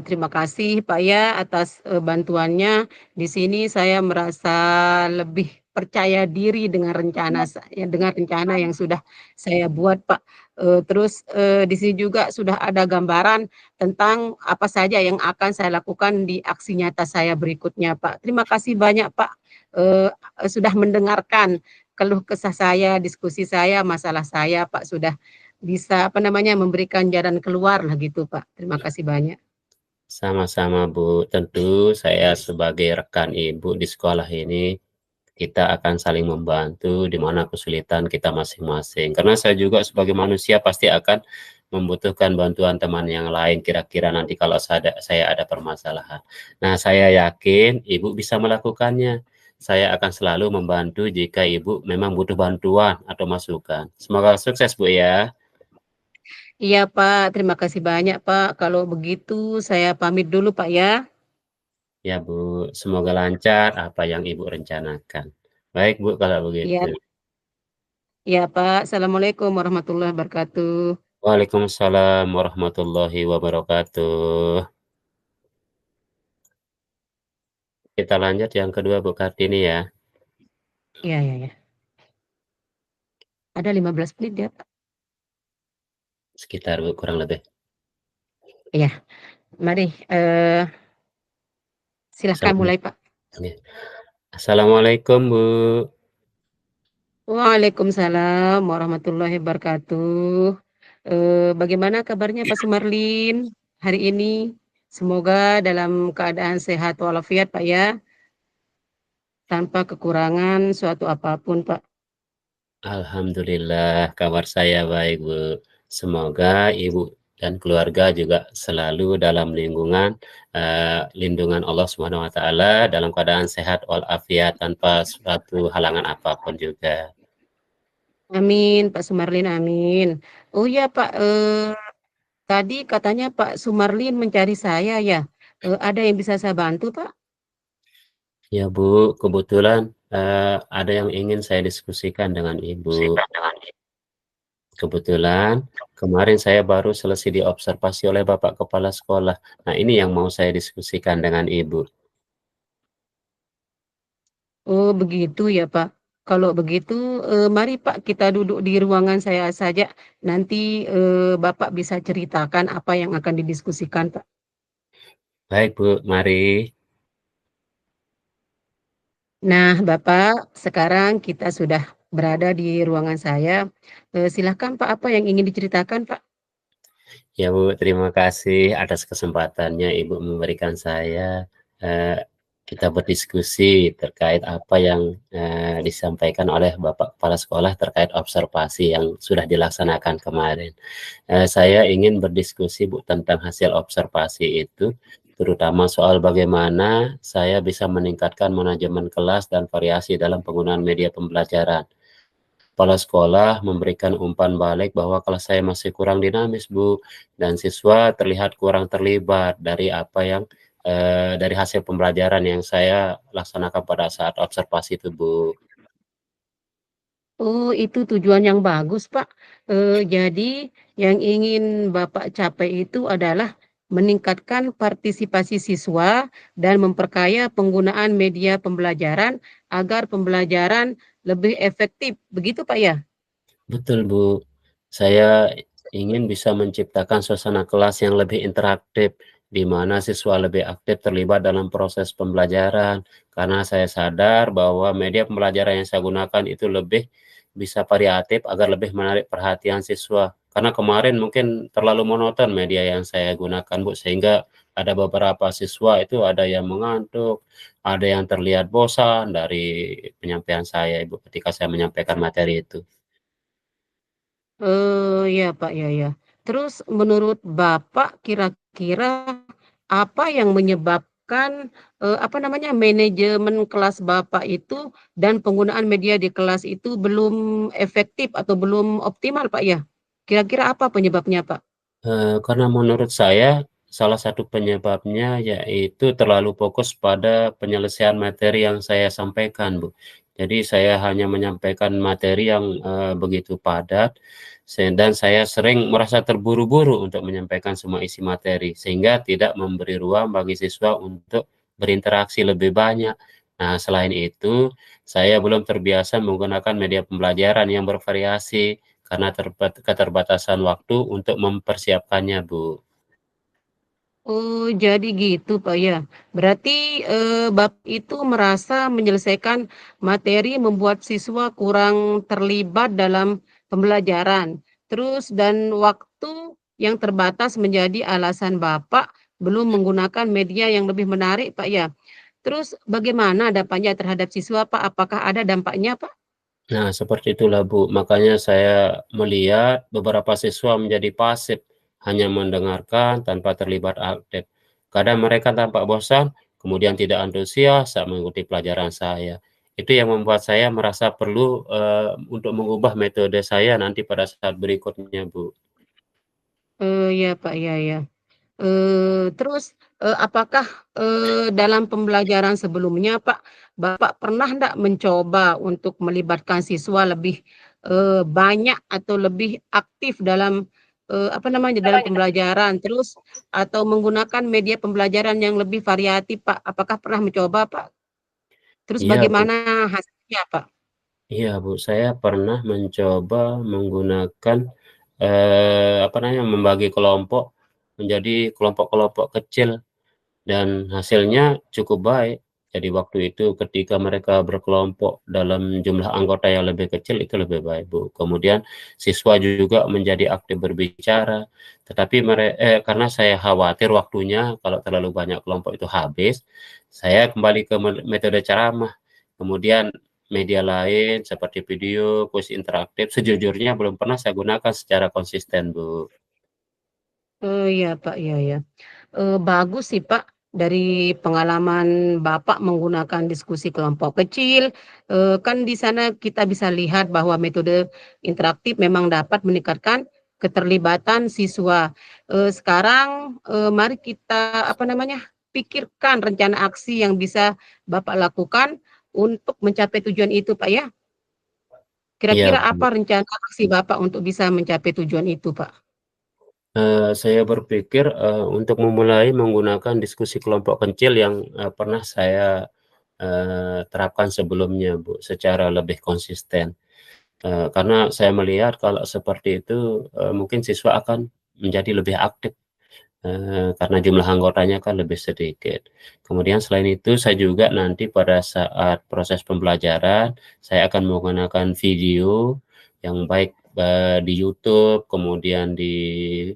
Terima kasih Pak ya atas bantuannya. Di sini saya merasa lebih percaya diri dengan rencana yang sudah saya buat Pak. Terus di sini juga sudah ada gambaran tentang apa saja yang akan saya lakukan di aksi nyata saya berikutnya Pak. Terima kasih banyak Pak sudah mendengarkan keluh kesah saya, diskusi saya, masalah saya Pak sudah bisa memberikan jalan keluar lah gitu Pak. Terima kasih banyak. Sama-sama Bu, tentu saya sebagai rekan Ibu di sekolah ini, kita akan saling membantu di mana kesulitan kita masing-masing. Karena saya juga sebagai manusia pasti akan membutuhkan bantuan teman yang lain kira-kira nanti kalau saya ada permasalahan. Nah, saya yakin Ibu bisa melakukannya. Saya akan selalu membantu jika Ibu memang butuh bantuan atau masukan. Semoga sukses Bu ya. Iya Pak, terima kasih banyak Pak. Kalau begitu saya pamit dulu Pak ya. Ya Bu, semoga lancar apa yang Ibu rencanakan. Baik Bu, kalau Iya, begitu. iya Pak. Assalamualaikum warahmatullahi wabarakatuh. Waalaikumsalam warahmatullahi wabarakatuh. kita lanjut yang kedua Bu Kartini ya. Iya, iya, iya. Ada 15 menit ya, Pak. Sekitar Bu, kurang lebih. Iya, mari silahkan mulai, Pak. Assalamualaikum Bu. Waalaikumsalam warahmatullahi wabarakatuh. Bagaimana kabarnya Pak Sumarlin hari ini? Semoga dalam keadaan sehat walafiat Pak ya, tanpa kekurangan suatu apapun Pak. Alhamdulillah kabar saya baik Bu. Semoga Ibu dan keluarga juga selalu dalam lindungan Allah Subhanahu wa taala dalam keadaan sehat walafiat tanpa suatu halangan apapun juga. Amin Pak Sumarlin, amin. Oh ya Pak, tadi katanya Pak Sumarlin mencari saya ya. Ada yang bisa saya bantu Pak? Ya Bu, kebetulan ada yang ingin saya diskusikan dengan Ibu. Kebetulan kemarin saya baru selesai diobservasi oleh Bapak Kepala Sekolah. Nah, ini yang mau saya diskusikan dengan Ibu. Oh begitu ya Pak. Kalau begitu, mari Pak kita duduk di ruangan saya saja. Nanti Bapak bisa ceritakan apa yang akan didiskusikan Pak. Baik Bu, mari. Nah Bapak, sekarang kita sudah berada di ruangan saya. Silahkan Pak, apa yang ingin diceritakan Pak? Ya Bu, terima kasih atas kesempatannya Ibu memberikan saya kita berdiskusi terkait apa yang disampaikan oleh Bapak Kepala Sekolah terkait observasi yang sudah dilaksanakan kemarin. Saya ingin berdiskusi Bu tentang hasil observasi itu, terutama soal bagaimana saya bisa meningkatkan manajemen kelas dan variasi dalam penggunaan media pembelajaran. Kepala sekolah memberikan umpan balik bahwa kelas saya masih kurang dinamis, Bu, dan siswa terlihat kurang terlibat dari apa yang dari hasil pembelajaran yang saya laksanakan pada saat observasi itu, Bu. Oh, itu tujuan yang bagus, Pak. Jadi yang ingin Bapak capai itu adalah meningkatkan partisipasi siswa dan memperkaya penggunaan media pembelajaran agar pembelajaran lebih efektif. Begitu, Pak ya? Betul, Bu. Saya ingin bisa menciptakan suasana kelas yang lebih interaktif, di mana siswa lebih aktif terlibat dalam proses pembelajaran. Karena saya sadar bahwa media pembelajaran yang saya gunakan itu lebih bisa variatif agar lebih menarik perhatian siswa. Karena kemarin mungkin terlalu monoton media yang saya gunakan, Bu, sehingga ada beberapa siswa itu ada yang mengantuk, ada yang terlihat bosan dari penyampaian saya, Ibu, ketika saya menyampaikan materi itu. Ya Pak, ya. Terus menurut Bapak kira-kira apa yang menyebabkan manajemen kelas Bapak itu dan penggunaan media di kelas itu belum efektif atau belum optimal Pak ya? Kira-kira apa penyebabnya Pak? Karena menurut saya salah satu penyebabnya yaitu terlalu fokus pada penyelesaian materi yang saya sampaikan, Bu. Jadi saya hanya menyampaikan materi yang begitu padat dan saya sering merasa terburu-buru untuk menyampaikan semua isi materi sehingga tidak memberi ruang bagi siswa untuk berinteraksi lebih banyak. Nah, selain itu, saya belum terbiasa menggunakan media pembelajaran yang bervariasi karena keterbatasan waktu untuk mempersiapkannya, Bu. Oh, jadi gitu Pak ya. Berarti Bapak itu merasa menyelesaikan materi membuat siswa kurang terlibat dalam pembelajaran. Terus dan waktu yang terbatas menjadi alasan Bapak belum menggunakan media yang lebih menarik Pak ya. Terus bagaimana dampaknya terhadap siswa Pak? Apakah ada dampaknya Pak? Nah, seperti itulah, Bu. Makanya saya melihat beberapa siswa menjadi pasif, hanya mendengarkan tanpa terlibat aktif. Kadang mereka tampak bosan, kemudian tidak antusias saat mengikuti pelajaran saya. Itu yang membuat saya merasa perlu untuk mengubah metode saya nanti pada saat berikutnya, Bu. Ya Pak, ya. Terus, apakah, dalam pembelajaran sebelumnya Pak, Bapak pernah enggak mencoba untuk melibatkan siswa lebih, banyak atau lebih aktif dalam apa namanya, dalam pembelajaran, terus atau menggunakan media pembelajaran yang lebih variatif, Pak. Apakah pernah mencoba, Pak? Terus Iya, Bu. bagaimana hasilnya, Pak? Iya, Bu. Saya pernah mencoba menggunakan apa namanya, membagi kelompok menjadi kelompok-kelompok kecil dan hasilnya cukup baik. Jadi waktu itu ketika mereka berkelompok dalam jumlah anggota yang lebih kecil itu lebih baik, Bu. Kemudian siswa juga menjadi aktif berbicara, tetapi karena saya khawatir waktunya kalau terlalu banyak kelompok itu habis, saya kembali ke metode ceramah. Kemudian media lain seperti video, kuis interaktif, sejujurnya belum pernah saya gunakan secara konsisten, Bu. Oh iya, Pak, iya ya. Bagus sih, Pak, dari pengalaman Bapak menggunakan diskusi kelompok kecil, kan di sana kita bisa lihat bahwa metode interaktif memang dapat meningkatkan keterlibatan siswa. Sekarang, mari kita, apa namanya, pikirkan rencana aksi yang bisa Bapak lakukan untuk mencapai tujuan itu, Pak, ya. Iya, Kira-kira Bu. apa rencana aksi Bapak untuk bisa mencapai tujuan itu, Pak? Saya berpikir, untuk memulai menggunakan diskusi kelompok kecil yang, pernah saya, terapkan sebelumnya, Bu, secara lebih konsisten. Karena saya melihat kalau seperti itu, mungkin siswa akan menjadi lebih aktif, karena jumlah anggotanya kan lebih sedikit. Kemudian selain itu saya juga nanti pada saat proses pembelajaran, saya akan menggunakan video yang baik, di YouTube, kemudian di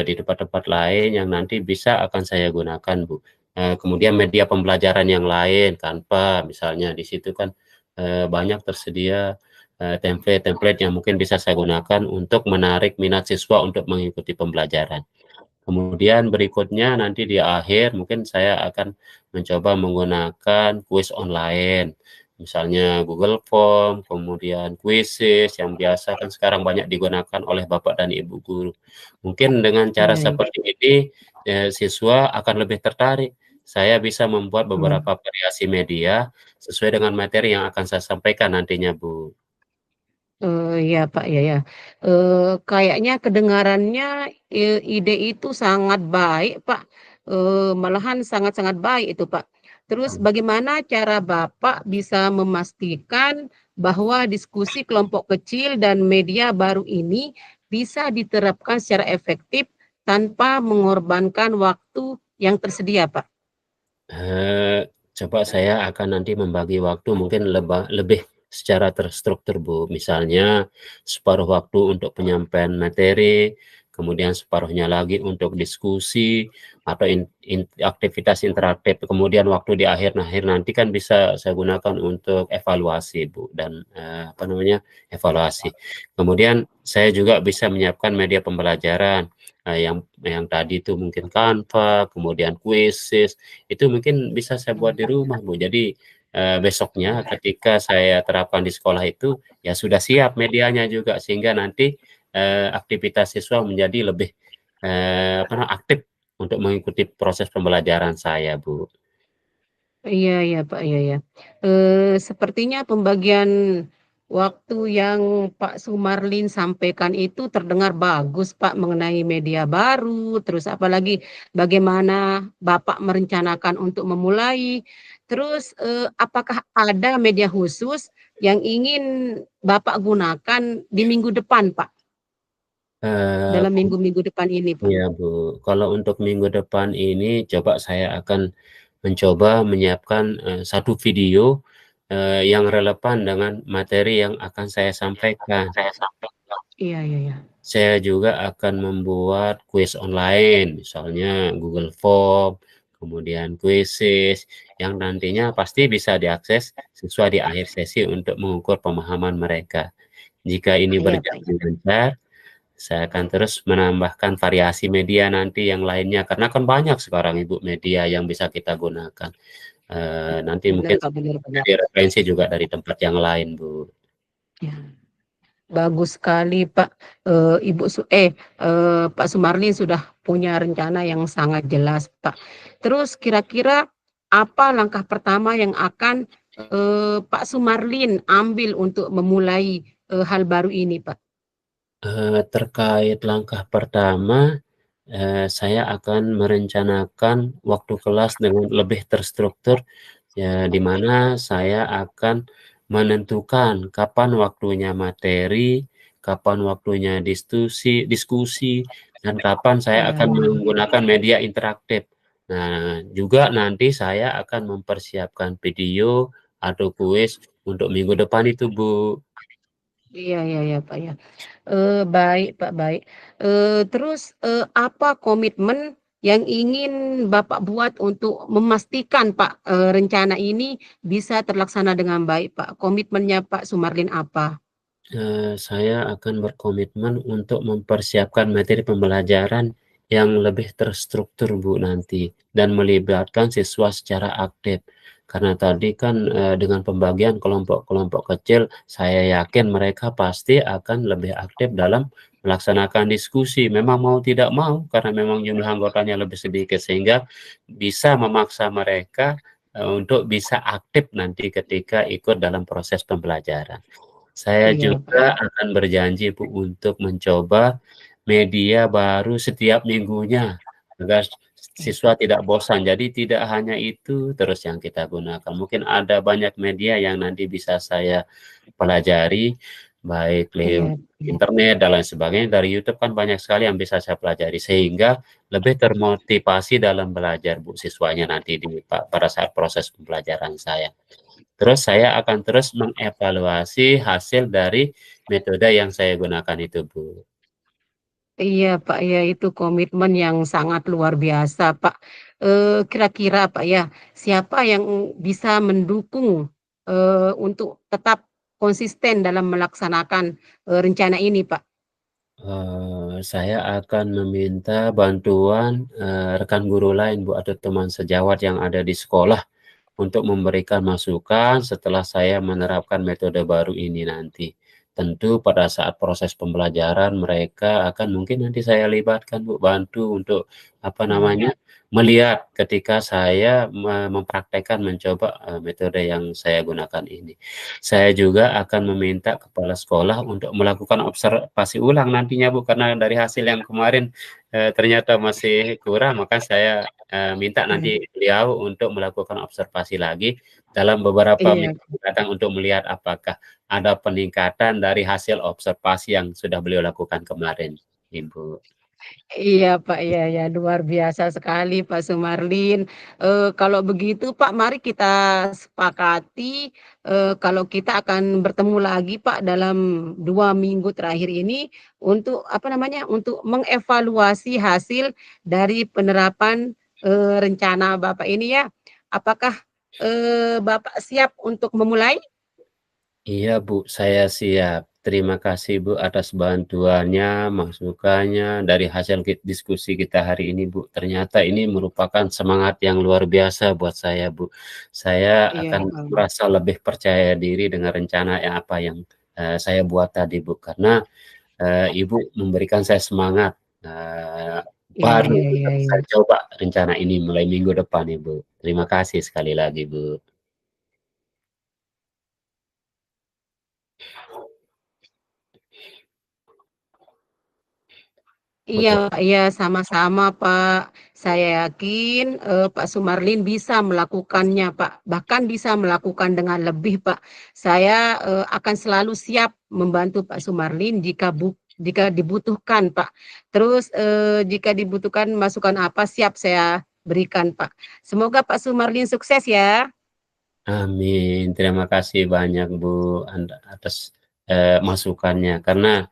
tempat-tempat lain yang nanti bisa akan saya gunakan, Bu. Kemudian media pembelajaran yang lain, Canva misalnya, di situ kan, banyak tersedia, template-template yang mungkin bisa saya gunakan untuk menarik minat siswa untuk mengikuti pembelajaran. Kemudian berikutnya nanti di akhir mungkin saya akan mencoba menggunakan kuis online, misalnya Google Form, kemudian Quizzes yang biasa kan sekarang banyak digunakan oleh Bapak dan Ibu guru. Mungkin dengan cara Iya, iya. seperti ini, siswa akan lebih tertarik. Saya bisa membuat Hmm. beberapa variasi media sesuai dengan materi yang akan saya sampaikan nantinya, Bu. Iya, Pak, ya ya. Kayaknya kedengarannya, ide itu sangat baik, Pak, malahan sangat-sangat baik itu, Pak. Terus bagaimana cara Bapak bisa memastikan bahwa diskusi kelompok kecil dan media baru ini bisa diterapkan secara efektif tanpa mengorbankan waktu yang tersedia, Pak? Coba saya akan nanti membagi waktu mungkin lebih secara terstruktur, Bu. Misalnya separuh waktu untuk penyampaian materi, kemudian separuhnya lagi untuk diskusi atau aktivitas interaktif. Kemudian waktu di akhir nanti kan bisa saya gunakan untuk evaluasi, Bu, dan apa namanya, evaluasi. Kemudian saya juga bisa menyiapkan media pembelajaran, yang tadi itu mungkin Canva, kemudian Quizzes, itu mungkin bisa saya buat di rumah, Bu. Jadi, besoknya ketika saya terapkan di sekolah itu, ya sudah siap medianya juga, sehingga nanti, aktivitas siswa menjadi lebih, aktif untuk mengikuti proses pembelajaran saya, Bu. Iya iya, Pak, iya ya. Sepertinya pembagian waktu yang Pak Sumarlin sampaikan itu terdengar bagus, Pak, mengenai media baru, terus apalagi bagaimana Bapak merencanakan untuk memulai. Terus, apakah ada media khusus yang ingin Bapak gunakan di minggu depan, Pak? Eee, Dalam minggu-minggu depan ini, Pak? iya, Bu. Kalau untuk minggu depan ini coba saya akan mencoba menyiapkan, 1 video, yang relevan dengan materi yang akan saya sampaikan. Iya iya iya. Saya juga akan membuat kuis online, misalnya Google Form, kemudian Quizzes, yang nantinya pasti bisa diakses siswa di akhir sesi untuk mengukur pemahaman mereka. Jika ini Iya, Pak, berjalan iya. lancar, saya akan terus menambahkan variasi media nanti yang lainnya, karena kan banyak sekarang Ibu media yang bisa kita gunakan. Nanti Benar, mungkin Pak, benar benar. jadi referensi juga dari tempat yang lain, Bu. Ya. Bagus sekali Pak, Pak Sumarlin sudah punya rencana yang sangat jelas Pak. Terus kira-kira apa langkah pertama yang akan, Pak Sumarlin ambil untuk memulai, hal baru ini Pak? Terkait langkah pertama, saya akan merencanakan waktu kelas dengan lebih terstruktur, ya, di mana saya akan menentukan kapan waktunya materi, kapan waktunya diskusi, dan kapan saya Iya, akan menggunakan media interaktif. Nah, juga nanti saya akan mempersiapkan video atau kuis untuk minggu depan itu, Bu. iya, iya, iya, Pak, ya. Baik, Pak, baik. Terus, apa komitmen yang ingin Bapak buat untuk memastikan, Pak, rencana ini bisa terlaksana dengan baik, Pak? Komitmennya Pak Sumarlin apa? Saya akan berkomitmen untuk mempersiapkan materi pembelajaran yang lebih terstruktur, Bu, nanti, dan melibatkan siswa secara aktif. Karena tadi kan dengan pembagian kelompok-kelompok kecil, saya yakin mereka pasti akan lebih aktif dalam melaksanakan diskusi. Memang mau tidak mau, karena memang jumlah anggotanya lebih sedikit, sehingga bisa memaksa mereka untuk bisa aktif nanti ketika ikut dalam proses pembelajaran. Saya Iya, Pak, juga ya. akan berjanji, Bu, untuk mencoba media baru setiap minggunya agar siswa tidak bosan. Jadi tidak hanya itu terus yang kita gunakan. Mungkin ada banyak media yang nanti bisa saya pelajari, baik Iya, lewat iya. internet dan lain sebagainya. Dari YouTube kan banyak sekali yang bisa saya pelajari, sehingga lebih termotivasi dalam belajar, Bu, siswanya nanti pada saat proses pembelajaran saya. Terus saya akan terus mengevaluasi hasil dari metode yang saya gunakan itu, Bu. Iya, Pak, ya, itu komitmen yang sangat luar biasa, Pak. Kira-kira, Pak, ya, siapa yang bisa mendukung, untuk tetap konsisten dalam melaksanakan, rencana ini, Pak? Saya akan meminta bantuan, rekan guru lain, Bu, atau teman sejawat yang ada di sekolah untuk memberikan masukan setelah saya menerapkan metode baru ini nanti. Tentu pada saat proses pembelajaran mereka akan mungkin nanti saya libatkan, Bu, bantu untuk apa Iya. namanya, melihat ketika saya mempraktekkan mencoba metode yang saya gunakan ini. Saya juga akan meminta kepala sekolah untuk melakukan observasi ulang nantinya, Bu, karena dari hasil yang kemarin ternyata masih kurang, maka saya minta Iya. nanti beliau untuk melakukan observasi lagi dalam beberapa Iya. minggu mendatang untuk melihat apakah ada peningkatan dari hasil observasi yang sudah beliau lakukan kemarin, Ibu. Iya, Pak, iya, ya, luar biasa sekali Pak Sumarlin. Kalau begitu Pak, mari kita sepakati, kalau kita akan bertemu lagi Pak dalam 2 minggu terakhir ini untuk, apa namanya, untuk mengevaluasi hasil dari penerapan, rencana Bapak ini ya. Apakah, Bapak siap untuk memulai? Iya, Bu, saya siap. Terima kasih, Bu, atas bantuannya, masukannya dari hasil diskusi kita hari ini, Bu. Ternyata ini merupakan semangat yang luar biasa buat saya, Bu. Saya Iya, akan Pak. merasa lebih percaya diri dengan rencana yang apa yang saya buat tadi, Bu. Karena Ibu memberikan saya semangat Iya, baru iya, iya, untuk iya. saya coba rencana ini mulai minggu depan, Ibu. Terima kasih sekali lagi, Bu. Iya, Untuk iya, sama-sama, Pak. Saya yakin, Pak Sumarlin bisa melakukannya, Pak. Bahkan bisa melakukan dengan lebih, Pak. Saya, akan selalu siap membantu Pak Sumarlin jika dibutuhkan, Pak. Terus, jika dibutuhkan masukan apa, siap saya berikan, Pak. Semoga Pak Sumarlin sukses ya. Amin. Terima kasih banyak, Bu, atas masukannya. Karena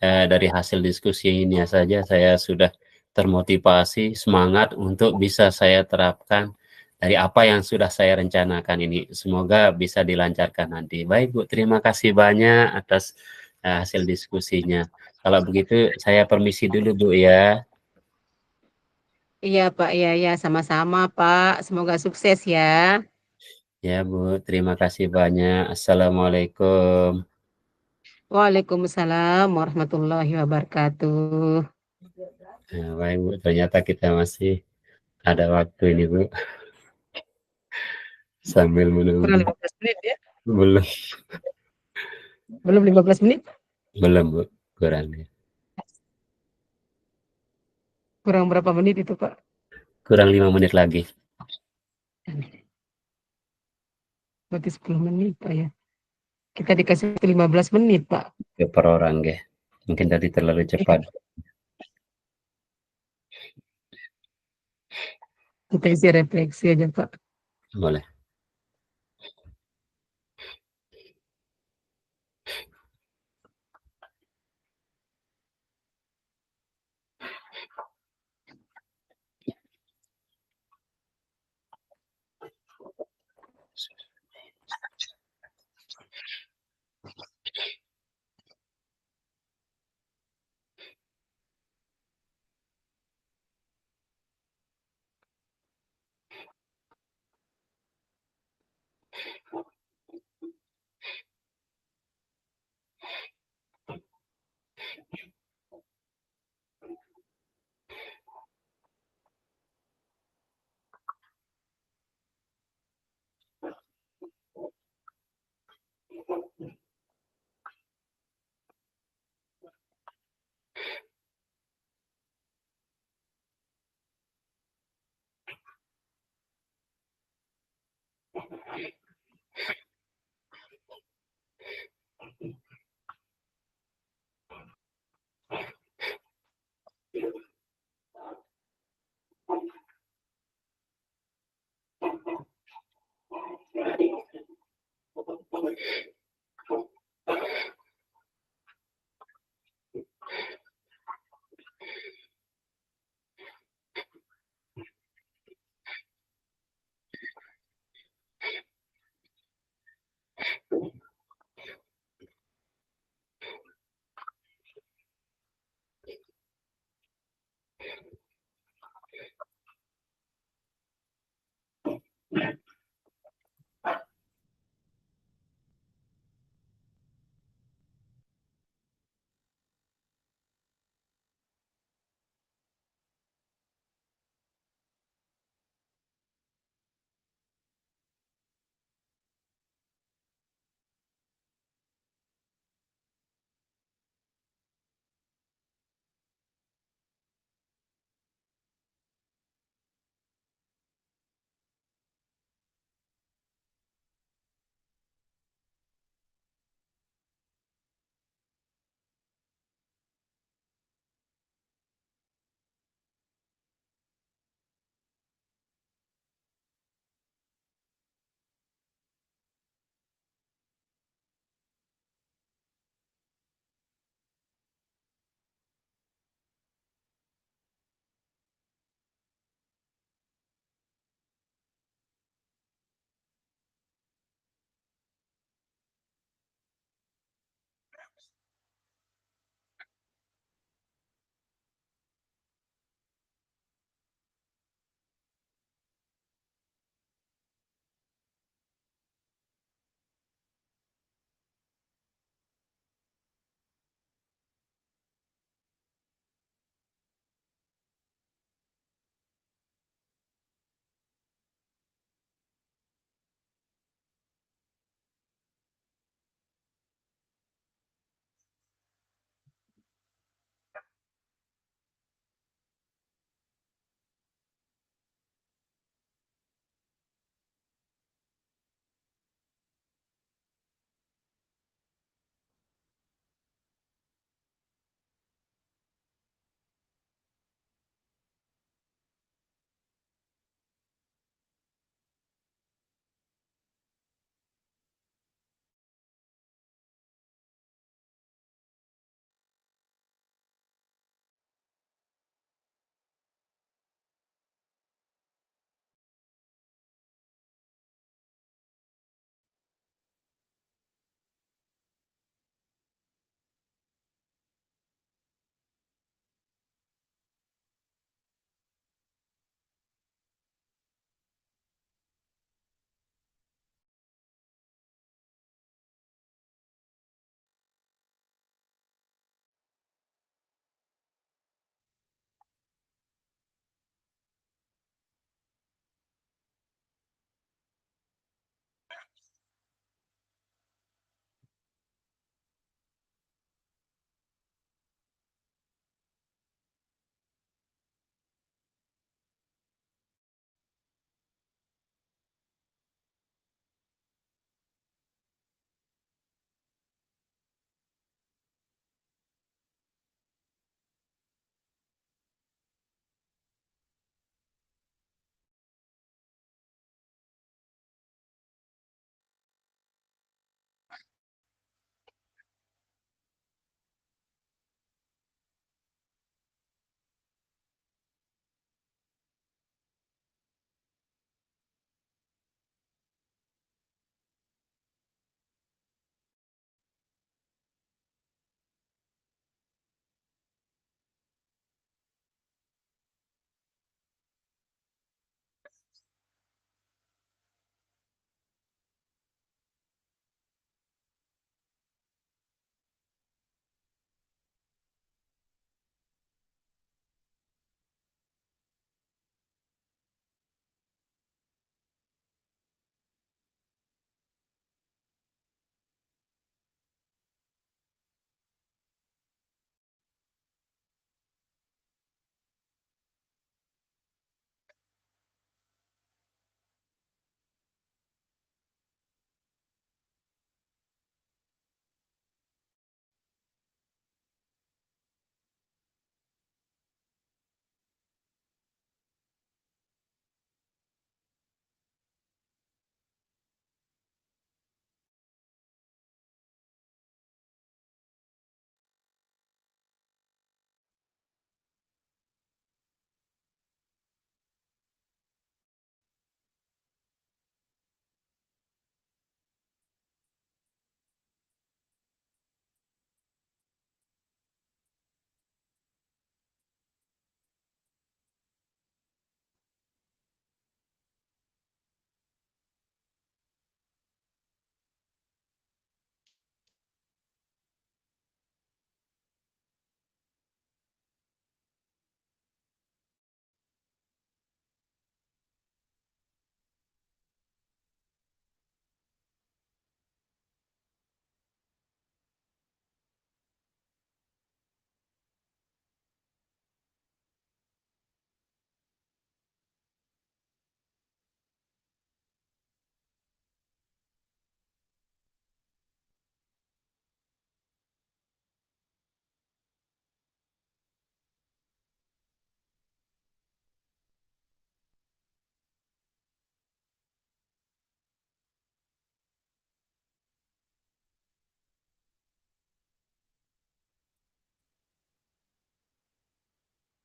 dari hasil diskusi ini saja saya sudah termotivasi, semangat untuk bisa saya terapkan dari apa yang sudah saya rencanakan ini. Semoga bisa dilancarkan nanti. Baik, Bu, terima kasih banyak atas hasil diskusinya. Kalau begitu, saya permisi dulu, Bu, ya. Iya, Pak, iya, iya, sama-sama, Pak. Semoga sukses ya. Ya, Bu, terima kasih banyak. Assalamualaikum. Waalaikumsalam warahmatullahi wabarakatuh. Nah, baik, Bu, ternyata kita masih ada waktu ini, Bu, sambil Kurang menunggu. 15 menit ya? Belum, Belum 15 menit? belum, Bu, kurang. Kurang berapa menit itu, Pak? Kurang 5 menit lagi. Berarti 10 menit, Pak ya. Kita dikasih waktu 15 menit, Pak. Ya, per orang ya. Mungkin tadi terlalu cepat. Kita isi refleksi aja, Pak. Boleh.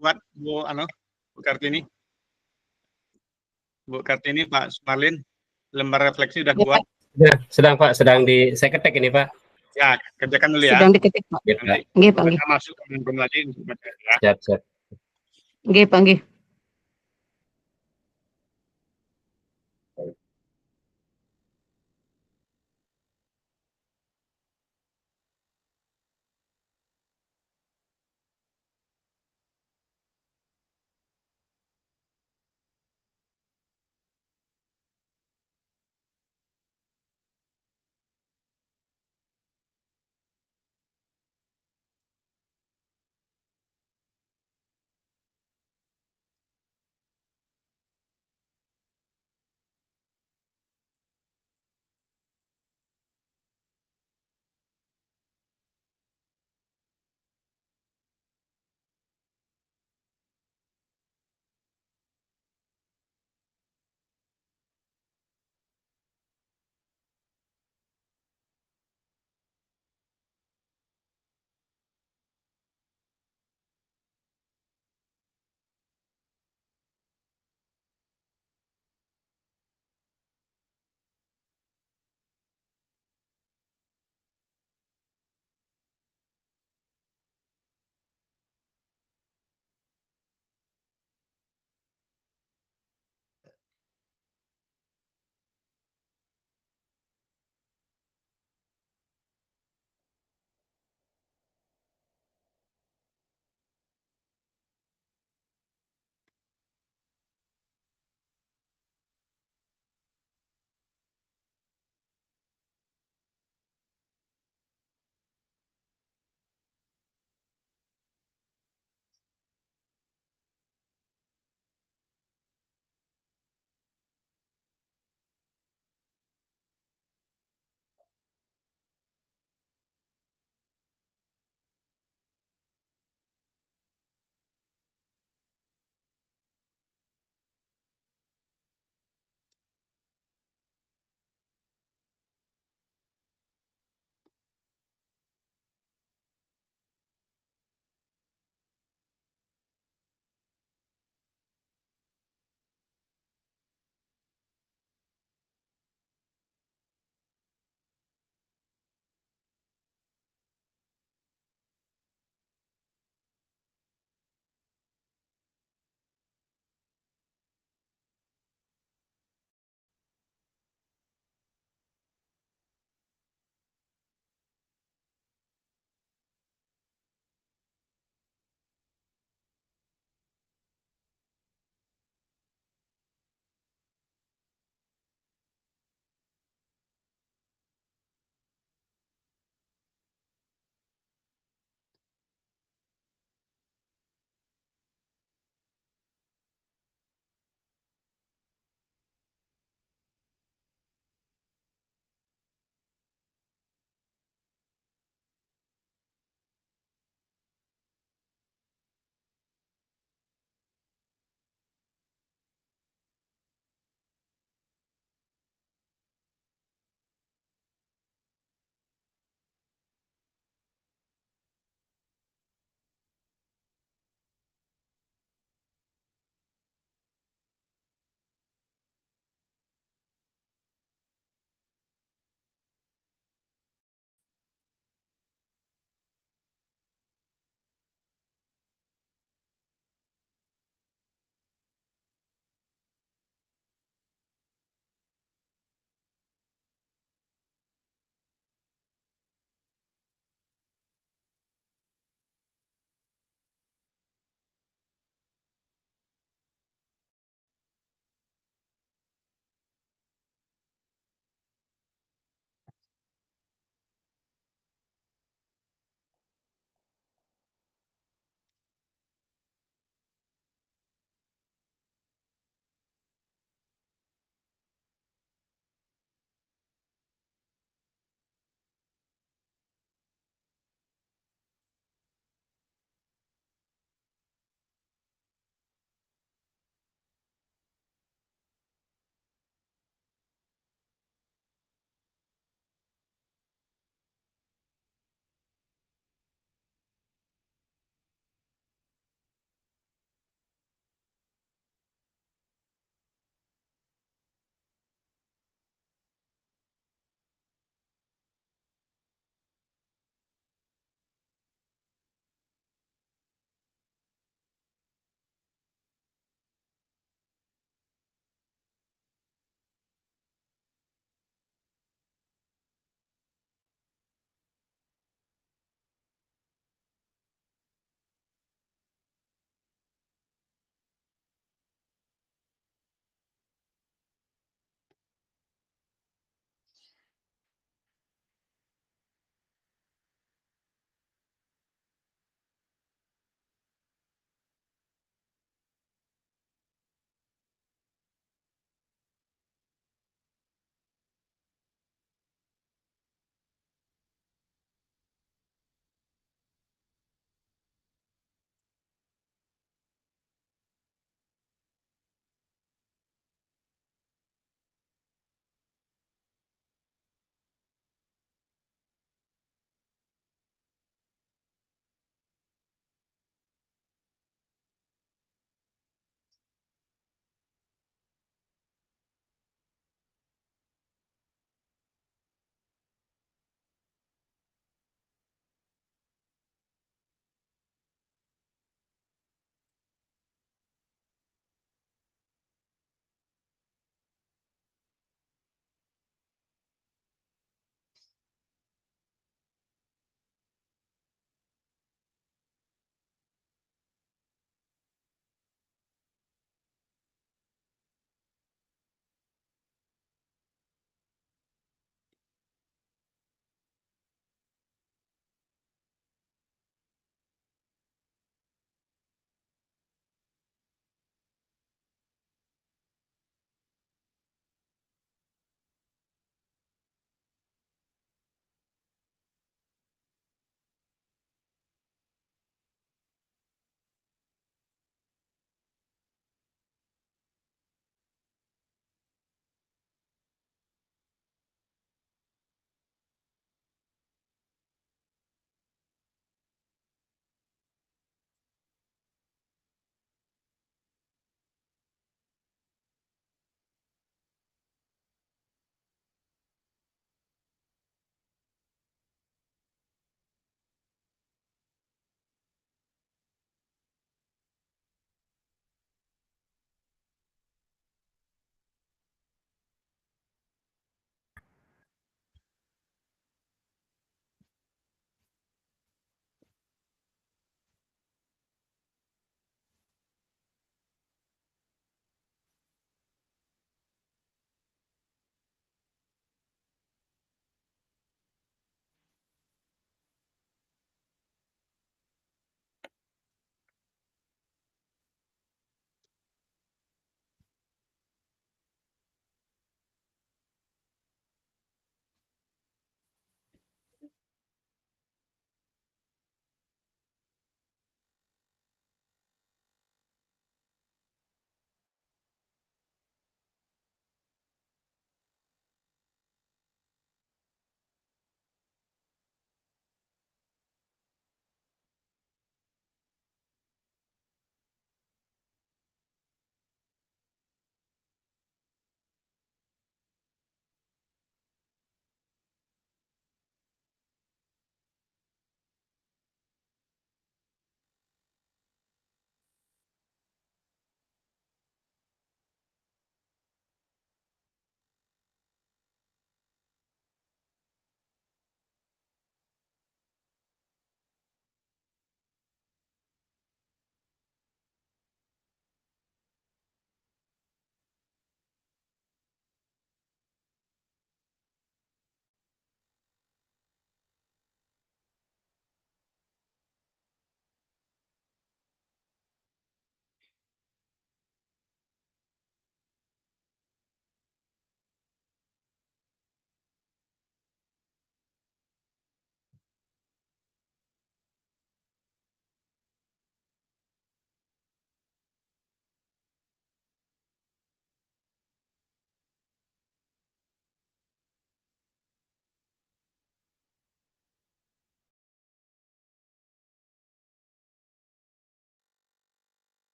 buat Bu Kartini. Bu Kartini, Pak Sumarlin, lembar refleksi udah Ya, buat. Pak. Sedang Pak, sedang saya ketik ini Pak. Ya, kerjakan dulu ya. Sedang diketik, Pak. Ya, Pak. Nanti Nggih, Pak, nggih. kita masuk ke room lagi untuk baca ya. Siap, siap. Nggih, Pak, nggih.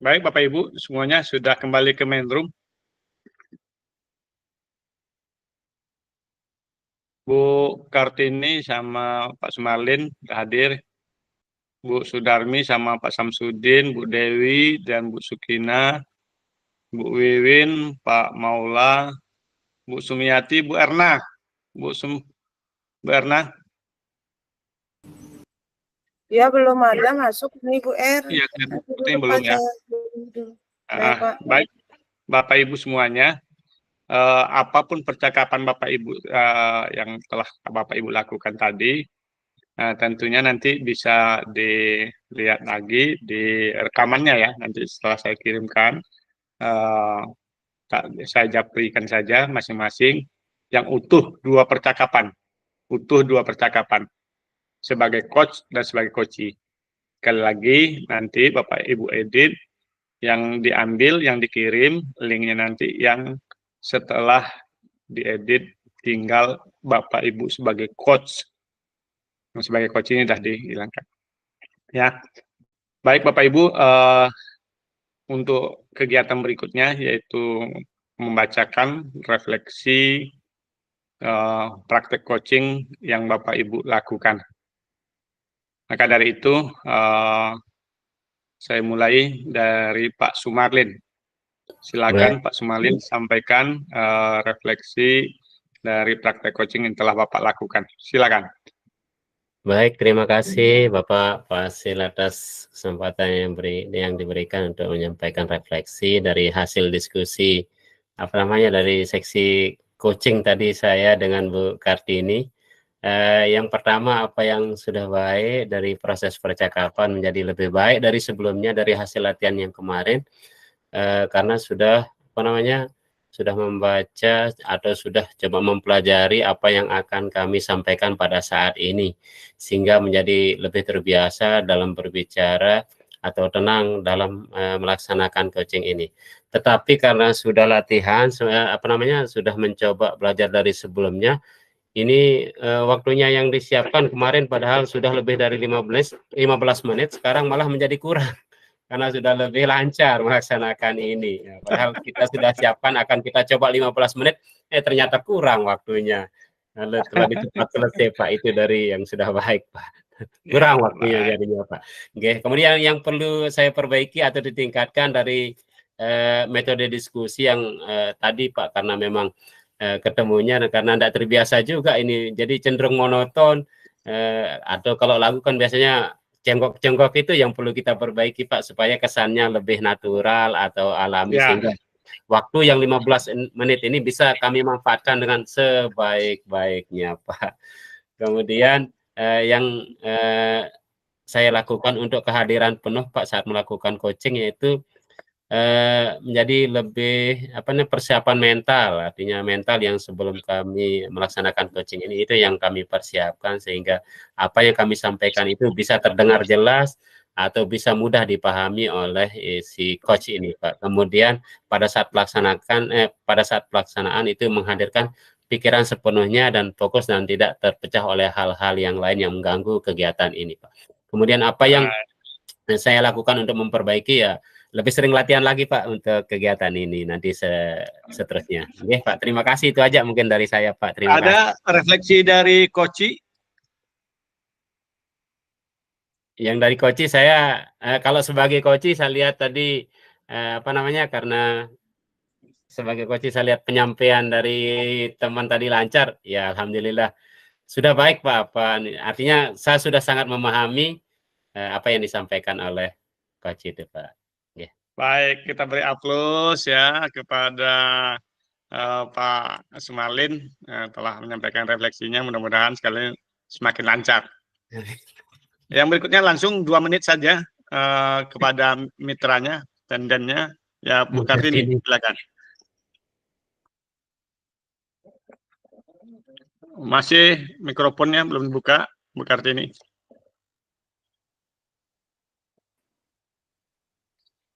Baik, Bapak Ibu, semuanya sudah kembali ke main room. Bu Kartini sama Pak Sumarlin sudah hadir. Bu Sudarmi sama Pak Samsudin, Bu Dewi, dan Bu Sukina, Bu Wiwin, Pak Maula, Bu Sumiati, Bu Erna. Bu Erna. Ya belum ada masuk nih Bu Er. Iya, Nanti sepertinya dulu, belum Pak, ya. saya dulu. Baik, Pak. Baik, Bapak Ibu semuanya, apapun percakapan Bapak Ibu yang telah Bapak Ibu lakukan tadi, tentunya nanti bisa dilihat lagi di rekamannya ya. Nanti setelah saya kirimkan, saya japrikan saja masing-masing yang utuh dua percakapan, sebagai coach dan sebagai coachee. Sekali lagi nanti Bapak Ibu edit yang diambil, yang dikirim, linknya nanti yang setelah diedit tinggal Bapak Ibu sebagai coach. Sebagai coach ini sudah dihilangkan. Ya, baik Bapak Ibu, untuk kegiatan berikutnya yaitu membacakan refleksi praktek coaching yang Bapak Ibu lakukan. Maka dari itu, saya mulai dari Pak Sumarlin. Silakan Pak Sumarlin sampaikan refleksi dari praktek coaching yang telah Bapak lakukan. Silakan. Baik, terima kasih Bapak Fasil atas kesempatan yang diberikan untuk menyampaikan refleksi dari hasil diskusi dari seksi coaching tadi saya dengan Bu Kartini. Yang pertama, apa yang sudah baik dari proses percakapan menjadi lebih baik dari sebelumnya, dari hasil latihan yang kemarin, karena sudah sudah membaca atau sudah coba mempelajari apa yang akan kami sampaikan pada saat ini, sehingga menjadi lebih terbiasa dalam berbicara atau tenang dalam melaksanakan coaching ini. Tetapi karena sudah latihan, sudah mencoba belajar dari sebelumnya, ini waktunya yang disiapkan kemarin padahal sudah lebih dari 15 menit, sekarang malah menjadi kurang. Karena sudah lebih lancar melaksanakan ini. Ya, padahal kita sudah siapkan akan kita coba 15 menit, ternyata kurang waktunya. Lalu telah cepat selesai Pak, itu dari yang sudah baik Pak. Kurang waktunya jadinya Pak. Oke, kemudian yang perlu saya perbaiki atau ditingkatkan dari metode diskusi yang tadi Pak, karena memang ketemunya karena tidak terbiasa juga ini, jadi cenderung monoton, atau kalau lagu kan biasanya cengkok-cengkok, itu yang perlu kita perbaiki Pak, supaya kesannya lebih natural atau alami, sehingga waktu yang 15 menit ini bisa kami manfaatkan dengan sebaik-baiknya Pak. Kemudian yang saya lakukan untuk kehadiran penuh Pak saat melakukan coaching, yaitu menjadi lebih persiapan mental, artinya mental yang sebelum kami melaksanakan coaching ini, itu yang kami persiapkan sehingga apa yang kami sampaikan itu bisa terdengar jelas atau bisa mudah dipahami oleh si coach ini Pak. Kemudian pada saat pelaksanaan itu menghadirkan pikiran sepenuhnya dan fokus dan tidak terpecah oleh hal-hal yang lain yang mengganggu kegiatan ini Pak. Kemudian apa yang saya lakukan untuk memperbaiki, ya lebih sering latihan lagi Pak untuk kegiatan ini nanti seterusnya. Oke Pak, terima kasih, itu aja mungkin dari saya Pak. Terima kasih. Ada refleksi dari coachee? Yang dari coachee saya, kalau sebagai coachee saya lihat tadi karena sebagai coachee saya lihat penyampaian dari teman tadi lancar, ya alhamdulillah sudah baik Pak. Artinya saya sudah sangat memahami apa yang disampaikan oleh coachee itu Pak. Baik, kita beri aplaus ya kepada Pak Sumarlin telah menyampaikan refleksinya, mudah-mudahan sekali semakin lancar. Yang berikutnya langsung 2 menit saja kepada mitranya, tendennya, ya Bu Kartini, silakan. Masih mikrofonnya belum dibuka, Bu Kartini.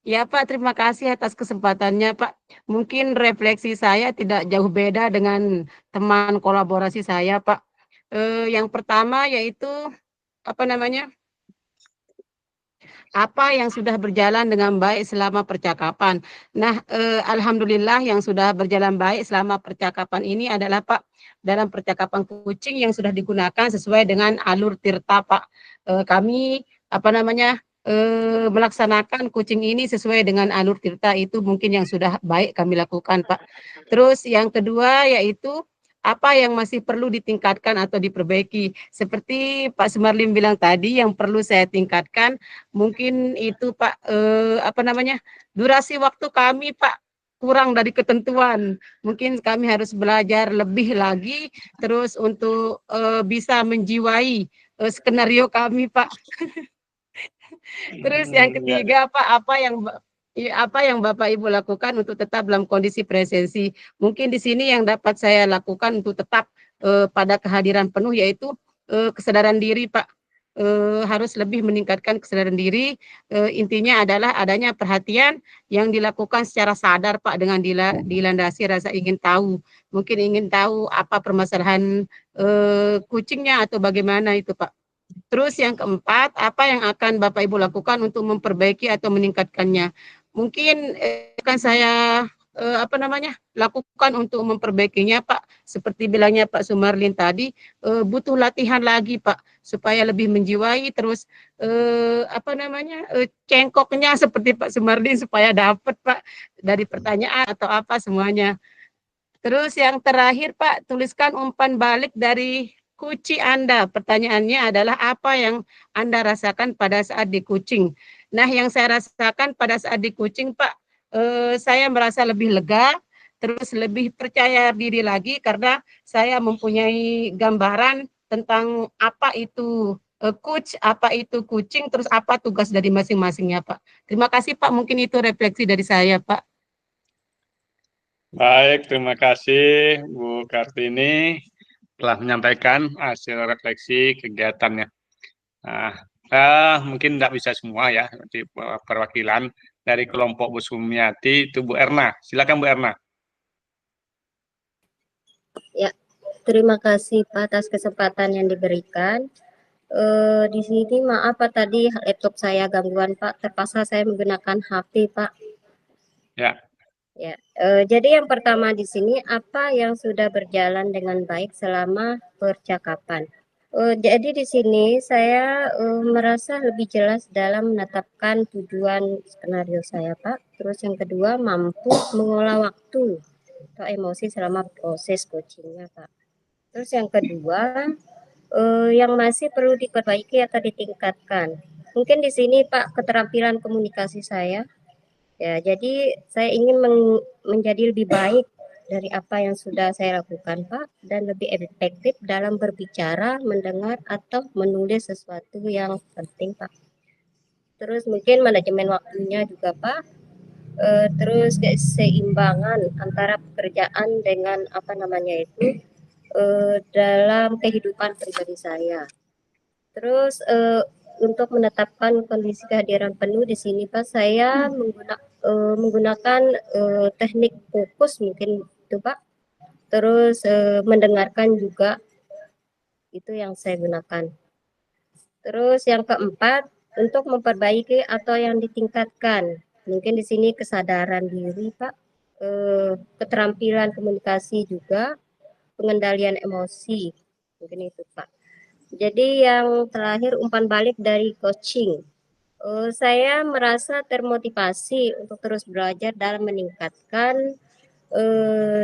Ya Pak, terima kasih atas kesempatannya Pak. Mungkin refleksi saya tidak jauh beda dengan teman kolaborasi saya Pak. Yang pertama yaitu apa yang sudah berjalan dengan baik selama percakapan. Nah, alhamdulillah yang sudah berjalan baik selama percakapan ini adalah Pak, dalam percakapan kucing yang sudah digunakan sesuai dengan alur tirta Pak. Kami melaksanakan kucing ini sesuai dengan alur tirta, itu mungkin yang sudah baik kami lakukan Pak. Terus yang kedua yaitu apa yang masih perlu ditingkatkan atau diperbaiki. Seperti Pak Sumarlim bilang tadi, yang perlu saya tingkatkan mungkin itu Pak, durasi waktu kami Pak kurang dari ketentuan. Mungkin kami harus belajar lebih lagi, terus untuk bisa menjiwai skenario kami Pak. Terus yang ketiga Pak, apa yang Bapak Ibu lakukan untuk tetap dalam kondisi presensi. Mungkin di sini yang dapat saya lakukan untuk tetap pada kehadiran penuh yaitu kesadaran diri Pak. Harus lebih meningkatkan kesadaran diri. Intinya adalah adanya perhatian yang dilakukan secara sadar Pak, dengan dilandasi rasa ingin tahu. Mungkin ingin tahu apa permasalahan kucingnya atau bagaimana itu Pak. Terus yang keempat, apa yang akan Bapak Ibu lakukan untuk memperbaiki atau meningkatkannya? Mungkin akan saya lakukan untuk memperbaikinya Pak. Seperti bilangnya Pak Sumarlin tadi, butuh latihan lagi Pak, supaya lebih menjiwai, terus cengkoknya seperti Pak Sumarlin supaya dapat Pak dari pertanyaan atau apa semuanya. Terus yang terakhir Pak, tuliskan umpan balik dari kuci Anda. Pertanyaannya adalah apa yang Anda rasakan pada saat di kucing. Nah, yang saya rasakan pada saat di kucing Pak, saya merasa lebih lega, terus lebih percaya diri lagi karena saya mempunyai gambaran tentang apa itu coach, apa itu kucing, terus apa tugas dari masing-masingnya Pak. Terima kasih Pak, mungkin itu refleksi dari saya Pak. Baik, terima kasih Bu Kartini telah menyampaikan hasil refleksi kegiatannya. Nah, mungkin tidak bisa semua ya, nanti perwakilan dari kelompok Bu Sumiati itu Bu Erna. Silakan Bu Erna. Ya, terima kasih Pak atas kesempatan yang diberikan. Di sini maaf Pak, tadi laptop saya gangguan Pak, terpaksa saya menggunakan HP Pak. Ya. Ya, jadi yang pertama di sini apa yang sudah berjalan dengan baik selama percakapan. Jadi di sini saya merasa lebih jelas dalam menetapkan tujuan skenario saya Pak. Terus yang kedua, mampu mengolah waktu atau emosi selama proses coachingnya Pak. Terus yang kedua, yang masih perlu diperbaiki atau ditingkatkan. Mungkin di sini Pak, keterampilan komunikasi saya. Ya, jadi saya ingin menjadi lebih baik dari apa yang sudah saya lakukan, Pak, dan lebih efektif dalam berbicara, mendengar, atau menulis sesuatu yang penting, Pak. Terus mungkin manajemen waktunya juga, Pak. Terus keseimbangan antara pekerjaan dengan dalam kehidupan pribadi saya. Terus untuk menetapkan kondisi kehadiran penuh di sini Pak, saya menggunakan teknik fokus mungkin itu Pak. Terus mendengarkan juga, itu yang saya gunakan. Terus yang keempat, untuk memperbaiki atau yang ditingkatkan, mungkin di sini kesadaran diri Pak, keterampilan komunikasi juga, pengendalian emosi, mungkin itu Pak. Jadi yang terakhir, umpan balik dari coaching. Saya merasa termotivasi untuk terus belajar dalam meningkatkan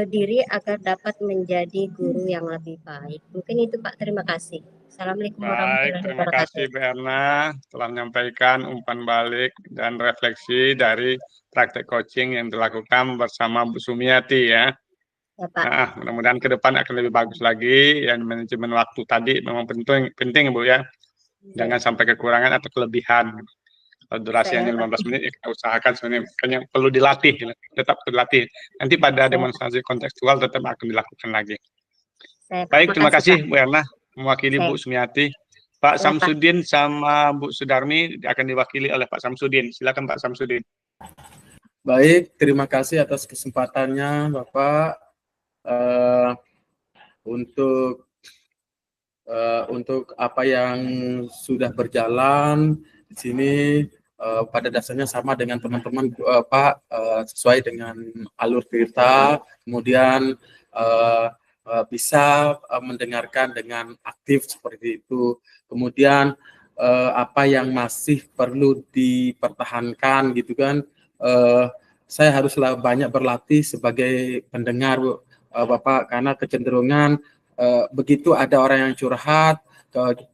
diri agar dapat menjadi guru yang lebih baik. Mungkin itu Pak, terima kasih. Assalamualaikum warahmatullahi wabarakatuh. Terima kasih Bu Erna telah menyampaikan umpan balik dan refleksi dari praktek coaching yang dilakukan bersama Bu Sumiati ya. Ya Pak. Nah, mudah-mudahan ke depan akan lebih bagus lagi. Yang manajemen waktu tadi memang penting Bu ya. Jangan sampai kekurangan atau kelebihan. Kalau durasinya 15 menit, ya kita usahakan sebenarnya perlu dilatih, tetap dilatih. Nanti pada demonstrasi kontekstual tetap akan dilakukan lagi. Baik, terima kasih Bu Erna, mewakili Bu Sumiati. Pak Samsudin sama Bu Sudarmi akan diwakili oleh Pak Samsudin. Silakan Pak Samsudin. Baik, terima kasih atas kesempatannya Bapak. Untuk apa yang sudah berjalan di sini, pada dasarnya sama dengan teman-teman Pak, sesuai dengan alur cerita, kemudian bisa mendengarkan dengan aktif seperti itu. Kemudian apa yang masih perlu dipertahankan gitu kan, saya haruslah banyak berlatih sebagai pendengar Bapak, karena kecenderungan begitu ada orang yang curhat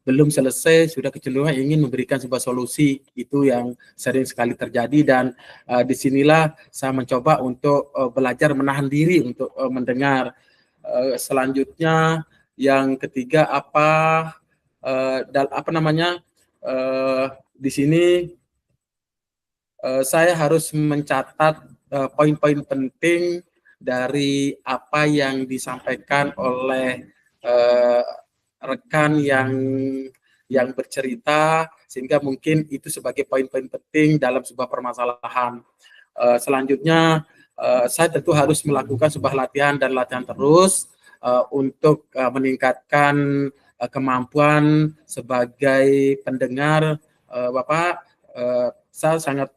belum selesai sudah kecenderungan ingin memberikan sebuah solusi, itu yang sering sekali terjadi. Dan disinilah saya mencoba untuk belajar menahan diri untuk mendengar. Selanjutnya yang ketiga di sini saya harus mencatat poin-poin penting dari apa yang disampaikan oleh rekan yang bercerita, sehingga mungkin itu sebagai poin-poin penting dalam sebuah permasalahan. Selanjutnya saya tentu harus melakukan sebuah latihan dan latihan terus untuk meningkatkan kemampuan sebagai pendengar. Bapak, saya sangat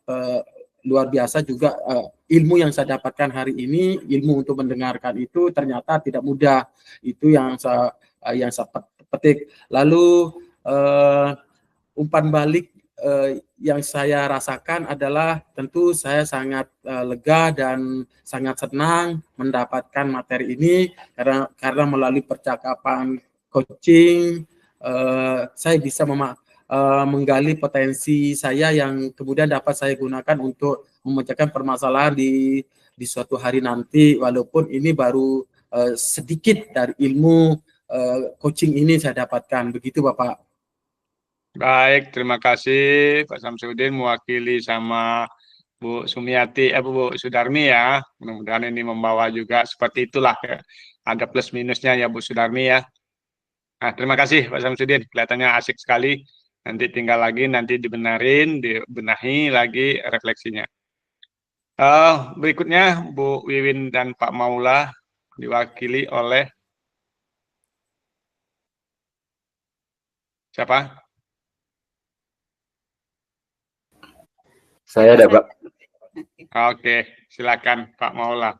luar biasa juga ilmu yang saya dapatkan hari ini, ilmu untuk mendengarkan itu ternyata tidak mudah. Itu yang saya petik. Lalu umpan balik yang saya rasakan adalah tentu saya sangat lega dan sangat senang mendapatkan materi ini karena melalui percakapan coaching saya bisa menggali potensi saya yang kemudian dapat saya gunakan untuk memecahkan permasalahan di suatu hari nanti, walaupun ini baru sedikit dari ilmu coaching ini saya dapatkan. Begitu Bapak. Baik, terima kasih Pak Samsudin mewakili sama Bu Sumiati, Bu Sudarmi ya. Mudah-mudahan ini membawa juga seperti itulah ya. Ada plus minusnya ya Bu Sudarmi ya. Nah, terima kasih Pak Samsudin, kelihatannya asik sekali. Nanti tinggal lagi, nanti dibenahi lagi refleksinya. Berikutnya Bu Wiwin dan Pak Maula diwakili oleh siapa? Saya ada, Pak. Oke, silakan Pak Maula.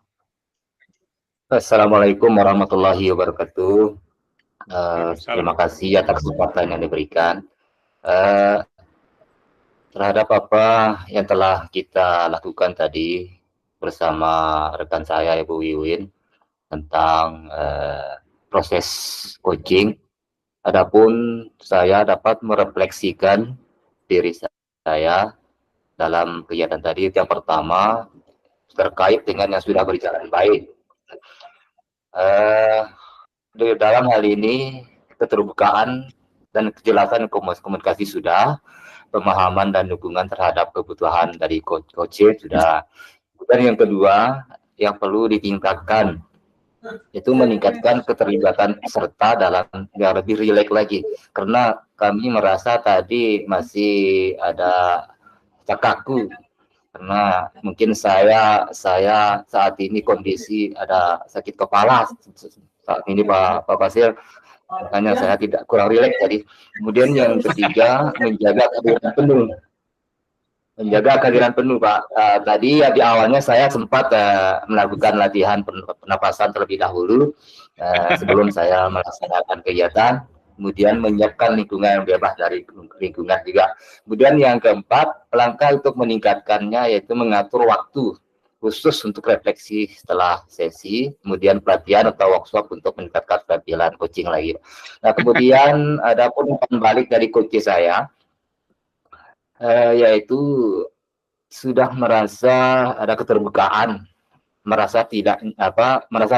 Assalamualaikum warahmatullahi wabarakatuh. Terima kasih atas kesempatan yang diberikan. Terhadap apa yang telah kita lakukan tadi bersama rekan saya Ibu Wiwin tentang proses coaching, adapun saya dapat merefleksikan diri saya dalam kegiatan tadi. Yang pertama terkait dengan yang sudah berjalan baik. Dalam hal ini keterbukaan dan kejelasan komunikasi sudah, pemahaman dan dukungan terhadap kebutuhan dari coach sudah. Dan yang kedua yang perlu ditingkatkan itu meningkatkan keterlibatan peserta dalam yang lebih rileks lagi, karena kami merasa tadi masih ada kaku, karena mungkin saya saat ini kondisi ada sakit kepala saat ini Pak Fasil, makanya saya tidak kurang rileks tadi. Kemudian yang ketiga menjaga kehadiran penuh Pak. Tadi di awalnya saya sempat melakukan latihan pernapasan terlebih dahulu sebelum saya melaksanakan kegiatan. Kemudian menyiapkan lingkungan yang bebas dari lingkungan juga. Kemudian yang keempat, langkah untuk meningkatkannya yaitu mengatur waktu khusus untuk refleksi setelah sesi, kemudian pelatihan atau workshop untuk meningkatkan keterampilan coaching lagi. Nah, kemudian ada pun balik dari coach saya, yaitu sudah merasa ada keterbukaan, merasa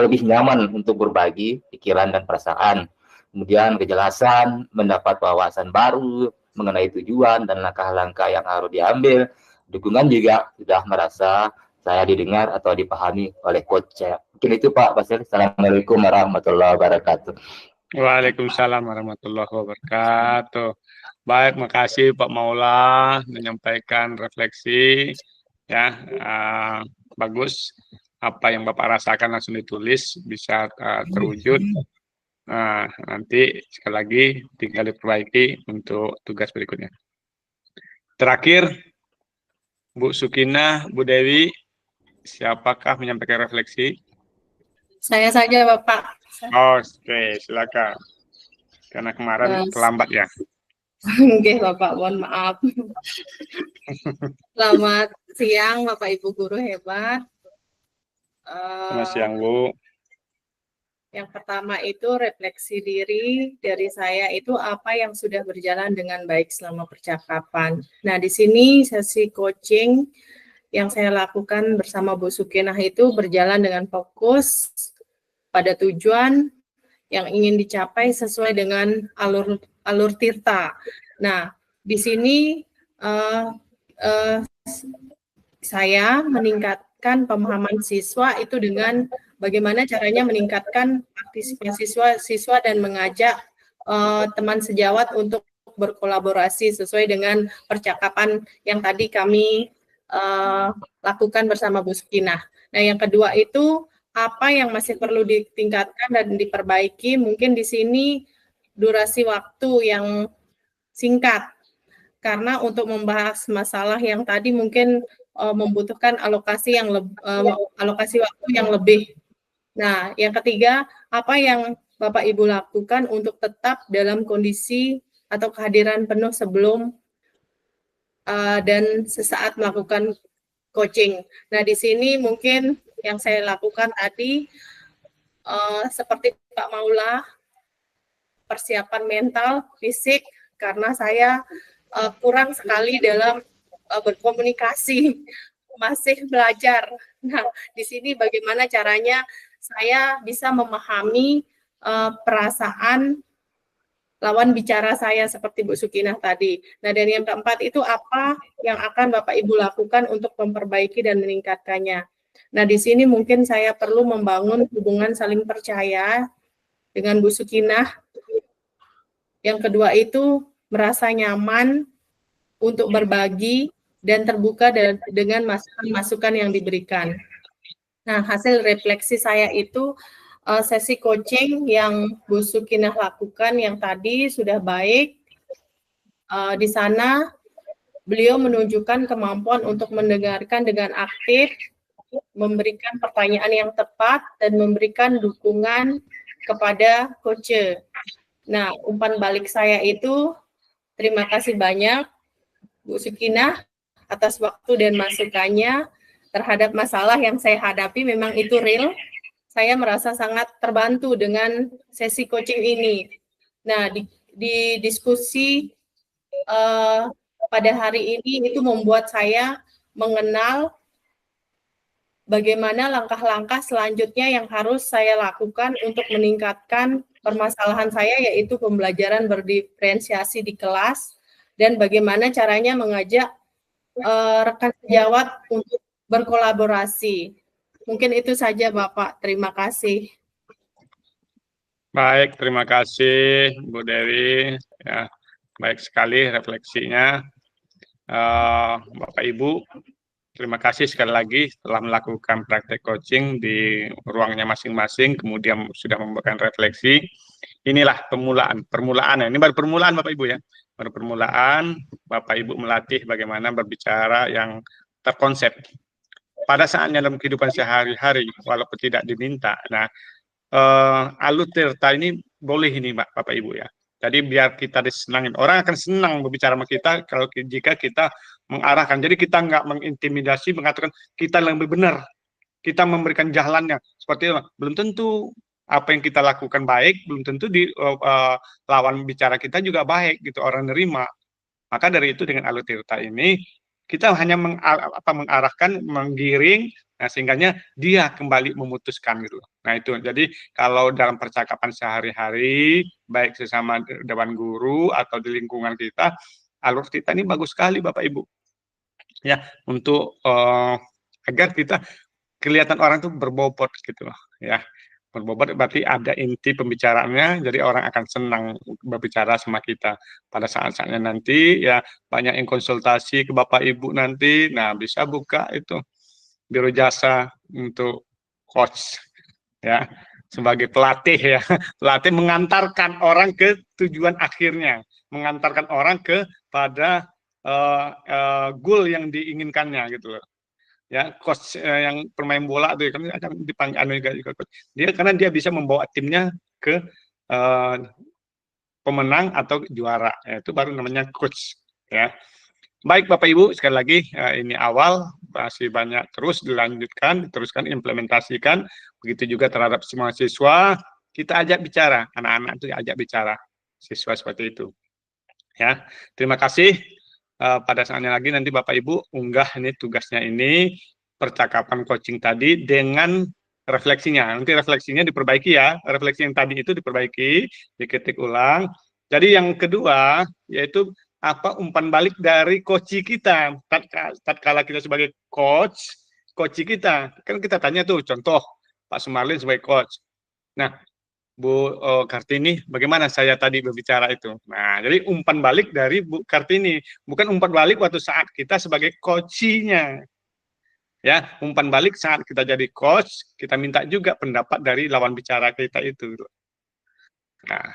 lebih nyaman untuk berbagi pikiran dan perasaan. Kemudian kejelasan, mendapat wawasan baru mengenai tujuan dan langkah-langkah yang harus diambil. Dukungan juga sudah merasa saya didengar atau dipahami oleh coach saya. Mungkin itu Pak Fasil. Assalamualaikum warahmatullahi wabarakatuh. Waalaikumsalam warahmatullahi wabarakatuh. Baik, makasih Pak Maula menyampaikan refleksi. Ya, bagus. Apa yang Bapak rasakan langsung ditulis, bisa terwujud. Nah, nanti sekali lagi tinggal diperbaiki untuk tugas berikutnya. Terakhir, Bu Sukinah, Bu Dewi, siapakah menyampaikan refleksi? Saya saja Bapak. Oke, silakan. Karena kemarin terlambat ya. Oke Bapak, mohon maaf. Selamat siang Bapak Ibu guru hebat. Selamat siang, Bu. Yang pertama itu refleksi diri dari saya itu apa yang sudah berjalan dengan baik selama percakapan. Nah, di sini sesi coaching yang saya lakukan bersama Bu Sukinah itu berjalan dengan fokus pada tujuan yang ingin dicapai sesuai dengan alur tirta. Nah, di sini saya meningkatkan pemahaman siswa itu dengan bagaimana caranya meningkatkan partisipasi siswa dan mengajak teman sejawat untuk berkolaborasi sesuai dengan percakapan yang tadi kami lakukan bersama Bu Sukinah. Nah, yang kedua itu apa yang masih perlu ditingkatkan dan diperbaiki, mungkin di sini durasi waktu yang singkat, karena untuk membahas masalah yang tadi mungkin membutuhkan alokasi waktu yang lebih. Nah, yang ketiga, apa yang Bapak Ibu lakukan untuk tetap dalam kondisi atau kehadiran penuh sebelum dan sesaat melakukan coaching. Nah, di sini mungkin yang saya lakukan tadi seperti Pak Maula, persiapan mental, fisik, karena saya kurang sekali dalam berkomunikasi, masih belajar. Nah, di sini bagaimana caranya saya bisa memahami perasaan lawan bicara saya seperti Bu Sukinah tadi. Nah, dan yang keempat itu apa yang akan Bapak Ibu lakukan untuk memperbaiki dan meningkatkannya. Nah, di sini mungkin saya perlu membangun hubungan saling percaya dengan Bu Sukinah. Yang kedua itu merasa nyaman untuk berbagi dan terbuka dengan masukan-masukan yang diberikan. Nah, hasil refleksi saya itu sesi coaching yang Bu Sukinah lakukan yang tadi sudah baik. Di sana beliau menunjukkan kemampuan untuk mendengarkan dengan aktif, memberikan pertanyaan yang tepat, dan memberikan dukungan kepada coach. Nah, umpan balik saya itu terima kasih banyak Bu Sukinah atas waktu dan masukannya terhadap masalah yang saya hadapi. Memang itu real. Saya merasa sangat terbantu dengan sesi coaching ini. Nah, di diskusi pada hari ini itu membuat saya mengenal bagaimana langkah-langkah selanjutnya yang harus saya lakukan untuk meningkatkan permasalahan saya, yaitu pembelajaran berdiferensiasi di kelas, dan bagaimana caranya mengajak rekan sejawat untuk berkolaborasi. Mungkin itu saja Bapak, terima kasih. Baik, terima kasih Bu Dewi. Ya, baik sekali refleksinya. Bapak Ibu, terima kasih sekali lagi telah melakukan praktek coaching di ruangnya masing-masing, kemudian sudah memberikan refleksi. Inilah permulaan ya. Ini baru permulaan Bapak Ibu ya. Baru permulaan Bapak Ibu melatih bagaimana berbicara yang terkonsep. Pada saatnya dalam kehidupan sehari-hari, walaupun tidak diminta. Nah, alur tirta ini boleh ini Bapak Ibu ya. Jadi biar kita disenangin. Orang akan senang berbicara sama kita kalau jika kita mengarahkan. Jadi kita nggak mengintimidasi, mengatakan kita lebih benar. Kita memberikan jalannya. Seperti itu. Belum tentu apa yang kita lakukan baik, belum tentu di lawan bicara kita juga baik gitu, orang nerima. Maka dari itu dengan alur tirta ini kita hanya mengarahkan, menggiring, nah sehingganya dia kembali memutuskan gitu. Nah itu, jadi kalau dalam percakapan sehari-hari, baik sesama dewan guru atau di lingkungan kita, alur tirta ini bagus sekali Bapak Ibu. Ya, untuk agar kita kelihatan orang tuh berbobot gitu loh, ya. Berbobot berarti ada inti pembicaraannya, jadi orang akan senang berbicara sama kita. Pada saat-saatnya nanti ya banyak yang konsultasi ke Bapak Ibu nanti, nah bisa buka itu biro jasa untuk coach ya, sebagai pelatih ya. Pelatih mengantarkan orang ke tujuan akhirnya, mengantarkan orang kepada goal yang diinginkannya gitu loh. Ya, coach yang pemain bola tuh kan akan dipanggil juga coach. Dia karena dia bisa membawa timnya ke pemenang atau juara, ya, itu baru namanya coach ya. Baik Bapak Ibu, sekali lagi ini awal, masih banyak terus dilanjutkan, diteruskan, implementasikan, begitu juga terhadap semua siswa, kita ajak bicara, anak-anak itu ajak bicara, siswa seperti itu. Ya, terima kasih. Pada saatnya lagi nanti Bapak Ibu unggah ini tugasnya ini, percakapan coaching tadi dengan refleksinya. Nanti refleksinya diperbaiki ya, refleksi yang tadi itu diperbaiki, diketik ulang. Jadi yang kedua, yaitu apa umpan balik dari coach kita. Tatkala kita sebagai coach kita, kan kita tanya tuh, contoh Pak Sumarlin sebagai coach. Nah, Bu Kartini, bagaimana saya tadi berbicara itu? Nah, jadi umpan balik dari Bu Kartini, bukan umpan balik waktu saat kita sebagai coach-nya. Ya, umpan balik saat kita jadi coach, kita minta juga pendapat dari lawan bicara kita itu. Nah,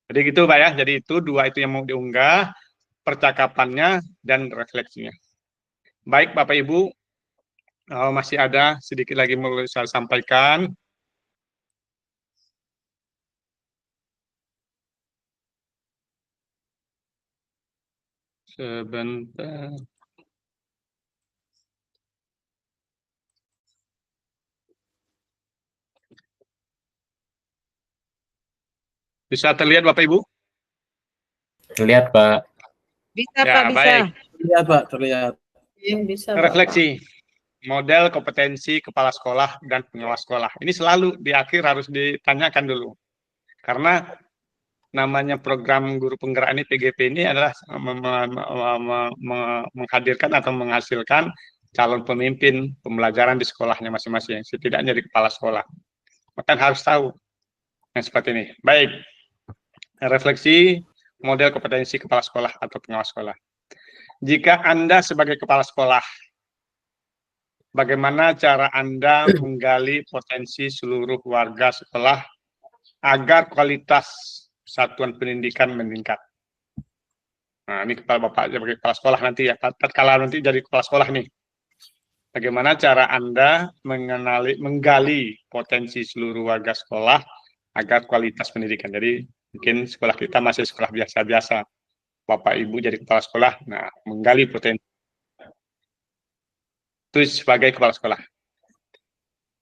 jadi gitu Pak ya, jadi itu dua itu yang mau diunggah, percakapannya dan refleksinya. Baik Bapak Ibu, masih ada sedikit lagi mau saya sampaikan. Sebentar. Bisa terlihat Bapak Ibu? Terlihat Pak. Bisa Ya, Pak, bisa. baik. Terlihat Pak, terlihat. Bisa, Pak. Refleksi. Model kompetensi kepala sekolah dan pengawas sekolah. Ini selalu di akhir harus ditanyakan dulu. Karena namanya program guru penggerak ini PGP ini adalah menghadirkan atau menghasilkan calon pemimpin pembelajaran di sekolahnya masing-masing, setidaknya di kepala sekolah. Maka harus tahu yang seperti ini. Baik, refleksi model kompetensi kepala sekolah atau pengawas sekolah. Jika Anda sebagai kepala sekolah, bagaimana cara Anda menggali potensi seluruh warga sekolah agar kualitas satuan pendidikan meningkat? Nah, ini kepala Bapak sebagai kepala sekolah nanti ya, tatkala nanti jadi kepala sekolah nih. Bagaimana cara Anda menggali potensi seluruh warga sekolah agar kualitas pendidikan. Jadi mungkin sekolah kita masih sekolah biasa-biasa. Bapak Ibu jadi kepala sekolah, nah menggali potensi. Itu sebagai kepala sekolah.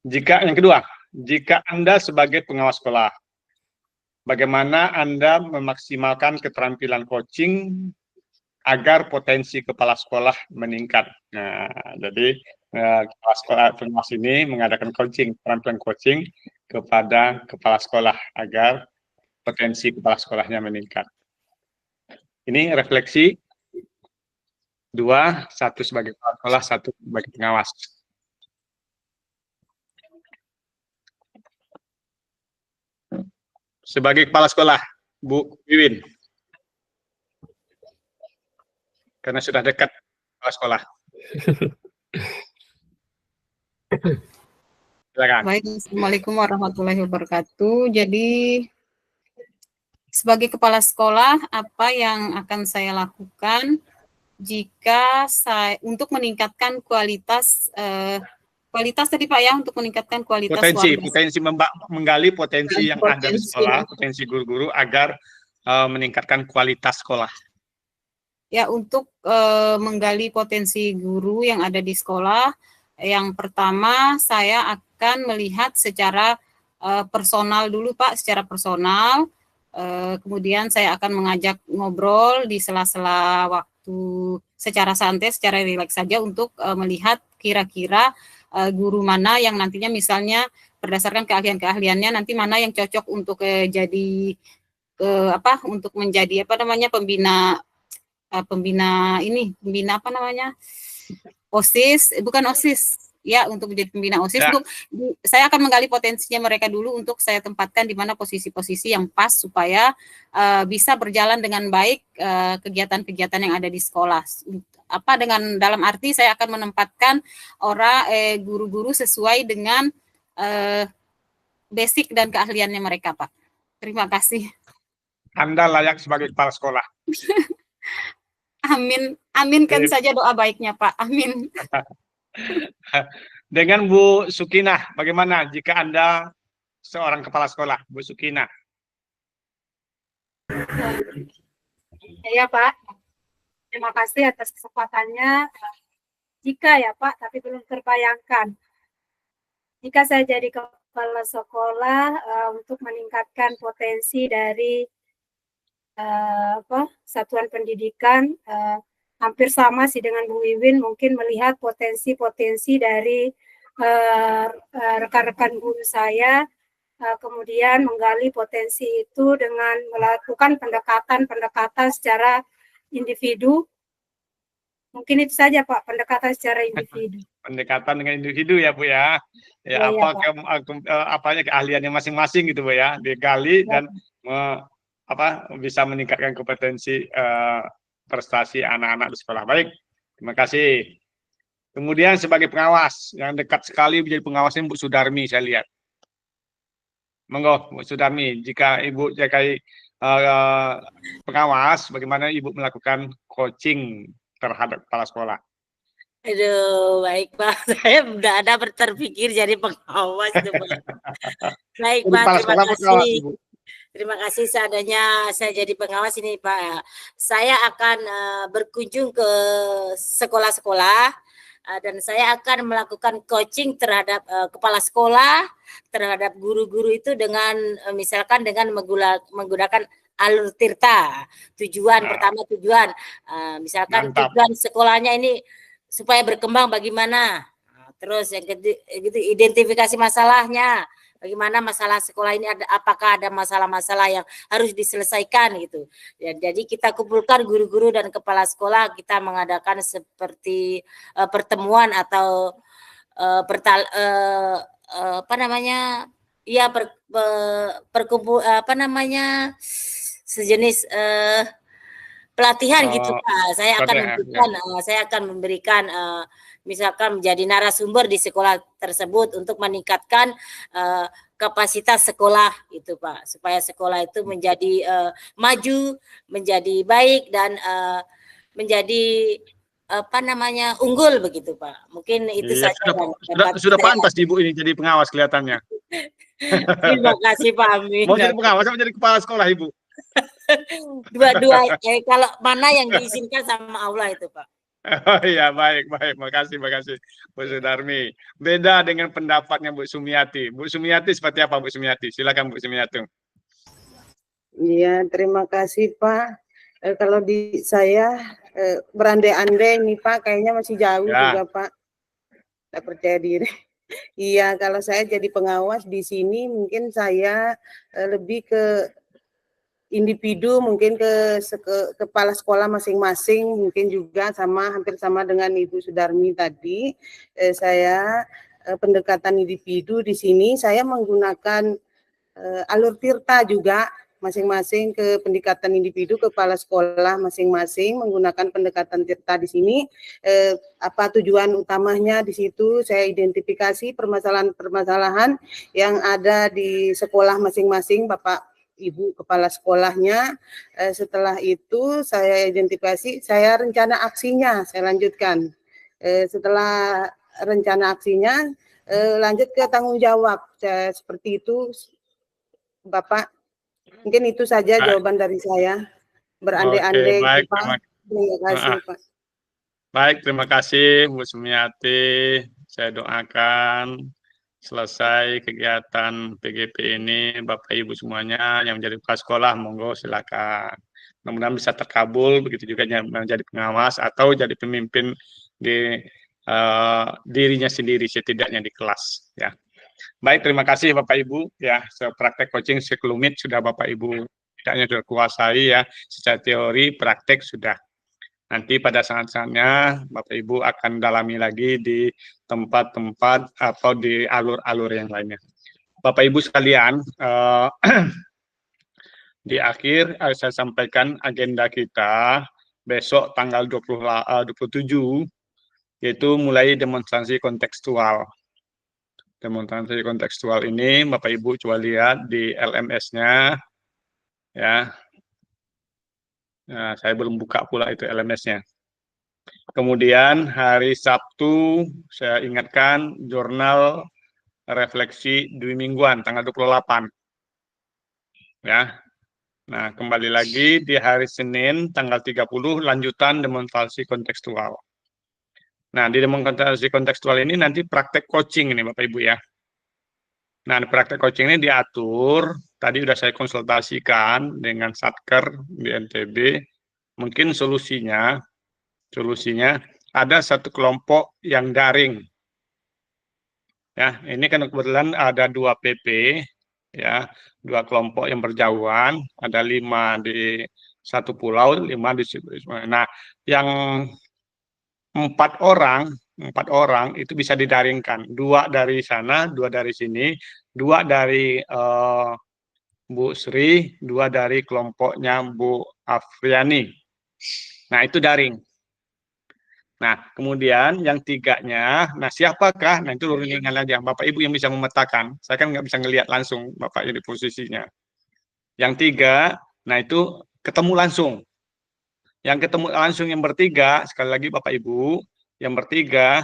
Jika yang kedua, jika Anda sebagai pengawas sekolah, bagaimana Anda memaksimalkan keterampilan coaching agar potensi kepala sekolah meningkat. Nah, jadi kepala sekolah pengawas ini mengadakan coaching, keterampilan coaching kepada kepala sekolah agar potensi kepala sekolahnya meningkat. Ini refleksi dua, satu sebagai kepala sekolah, satu sebagai pengawas. Sebagai kepala sekolah, Bu Wiwin. Karena sudah dekat kepala sekolah. Silakan. Baik, Assalamualaikum warahmatullahi wabarakatuh. Jadi, sebagai kepala sekolah, apa yang akan saya lakukan jika saya untuk meningkatkan kualitas tadi Pak ya, untuk meningkatkan kualitas potensi menggali potensi yang ada di sekolah, potensi guru-guru agar meningkatkan kualitas sekolah. Ya, untuk menggali potensi guru yang ada di sekolah, yang pertama saya akan melihat secara personal dulu Pak, secara personal. Kemudian saya akan mengajak ngobrol di sela-sela waktu secara santai, secara rileks saja untuk melihat kira-kira guru mana yang nantinya misalnya berdasarkan keahlian-keahliannya nanti mana yang cocok untuk untuk menjadi pembina OSIS, bukan OSIS ya, untuk menjadi pembina OSIS ya. Saya akan menggali potensinya mereka dulu untuk saya tempatkan di mana posisi-posisi yang pas supaya bisa berjalan dengan baik kegiatan-kegiatan yang ada di sekolah. Dengan dalam arti saya akan menempatkan guru-guru sesuai dengan basic dan keahliannya mereka, Pak. Terima kasih. Anda layak sebagai kepala sekolah. Amin, aminkan saja doa baiknya Pak. Amin. Dengan Bu Sukinah, bagaimana jika Anda seorang kepala sekolah, Bu Sukinah? Ya Pak, terima kasih atas kesempatannya. Jika ya Pak, tapi belum terbayangkan. Jika saya jadi kepala sekolah untuk meningkatkan potensi dari satuan pendidikan, hampir sama sih dengan Bu Wiwin, mungkin melihat potensi-potensi dari rekan-rekan guru saya, kemudian menggali potensi itu dengan melakukan pendekatan-pendekatan secara individu. Mungkin itu saja Pak, pendekatan secara individu. Pendekatan dengan individu ya Bu ya. Ya, apanya keahliannya masing-masing gitu Bu ya, digali dan bisa meningkatkan kompetensi prestasi anak-anak di sekolah. Baik, terima kasih. Kemudian sebagai pengawas, yang dekat sekali menjadi pengawasnya Bu Sudarmi, saya lihat. Monggo, Bu Sudarmi, jika Ibu jadi pengawas, bagaimana Ibu melakukan coaching terhadap kepala sekolah? Aduh, baik Pak. Saya udah ada terpikir jadi pengawas itu Pak. Baik Pak, terima kasih. Terima kasih seadanya saya jadi pengawas ini Pak. Saya akan berkunjung ke sekolah-sekolah dan saya akan melakukan coaching terhadap kepala sekolah, terhadap guru-guru itu dengan misalkan dengan menggunakan alur tirta. Pertama tujuan, misalkan tujuan sekolahnya ini supaya berkembang bagaimana. Terus yang gitu identifikasi masalahnya. Bagaimana masalah sekolah ini apakah ada masalah-masalah yang harus diselesaikan gitu. Ya, jadi kita kumpulkan guru-guru dan kepala sekolah, kita mengadakan seperti pertemuan atau sejenis pelatihan gitu Pak. Saya akan memberikan misalkan menjadi narasumber di sekolah tersebut untuk meningkatkan kapasitas sekolah itu Pak, supaya sekolah itu menjadi maju, menjadi baik dan menjadi unggul begitu Pak. Mungkin itu saja. Sudah pantas Ibu ini jadi pengawas kelihatannya. Terima kasih Pak Amin. Mau jadi pengawas atau jadi kepala sekolah Ibu? Dua-dua, kalau mana yang diizinkan sama Allah itu Pak. Oh iya, baik, makasih Bu Sudarmi. Beda dengan pendapatnya Bu Sumiati. Bu Sumiati seperti apa Bu Sumiati? Silakan Bu Sumiati. Iya, terima kasih Pak. Kalau di saya berandai-andai nih Pak, kayaknya masih jauh juga Pak. Tidak percaya diri. Iya, kalau saya jadi pengawas di sini mungkin saya lebih ke individu, mungkin ke kepala sekolah masing-masing, mungkin juga hampir sama dengan Ibu Sudarmi tadi. Saya pendekatan individu di sini saya menggunakan alur tirta juga masing-masing ke pendekatan individu, kepala sekolah masing-masing menggunakan pendekatan tirta di sini. Apa tujuan utamanya di situ? Saya identifikasi permasalahan-permasalahan yang ada di sekolah masing-masing, Bapak Ibu kepala sekolahnya. Setelah itu saya identifikasi, saya rencana aksinya, saya lanjutkan. Setelah rencana aksinya, lanjut ke tanggung jawab. Seperti itu, Bapak. Mungkin itu saja jawaban dari saya. Berandai-andai. Baik, terima kasih, Pak. Baik, terima kasih Bu Sumiati. Saya doakan selesai kegiatan PGP ini, Bapak Ibu semuanya yang menjadi kepala sekolah, monggo silakan. Mudah-mudahan bisa terkabul, begitu juga yang menjadi pengawas atau jadi pemimpin di dirinya sendiri, setidaknya di kelas. Ya. Baik, terima kasih Bapak Ibu. Ya, praktek coaching sekelumit sudah Bapak Ibu tidaknya sudah kuasai ya, secara teori, praktek sudah. Nanti pada saat-saatnya Bapak Ibu akan dalami lagi di tempat-tempat atau di alur-alur yang lainnya. Bapak Ibu sekalian, di akhir saya sampaikan agenda kita besok tanggal 27, yaitu mulai demonstrasi kontekstual. Demonstrasi kontekstual ini Bapak Ibu coba lihat di LMS-nya, ya. Nah, saya belum buka pula itu LMS-nya. Kemudian hari Sabtu saya ingatkan jurnal refleksi 2 mingguan tanggal 28. Ya. Nah, kembali lagi di hari Senin tanggal 30 lanjutan demonstrasi kontekstual. Nah, di demonstrasi kontekstual ini nanti praktek coaching ini Bapak Ibu ya. Nah, praktek coaching ini diatur, tadi sudah saya konsultasikan dengan Satker di NTB, mungkin solusinya ada satu kelompok yang daring. Ya, ini kan kebetulan ada 2 PP, ya, 2 kelompok yang berjauhan, ada 5 di satu pulau, 5 di. Nah, yang 4 orang itu bisa didaringkan, 2 dari sana, 2 dari sini, 2 dari Bu Sri, 2 dari kelompoknya Bu Afriani. Nah, itu daring. Nah, kemudian yang 3-nya, nah siapakah? Nah, itu ringan aja, Bapak Ibu yang bisa memetakan. Saya kan nggak bisa ngelihat langsung Bapak ini posisinya. Yang 3, nah itu ketemu langsung. Yang ketemu langsung yang bertiga, sekali lagi Bapak Ibu, yang bertiga,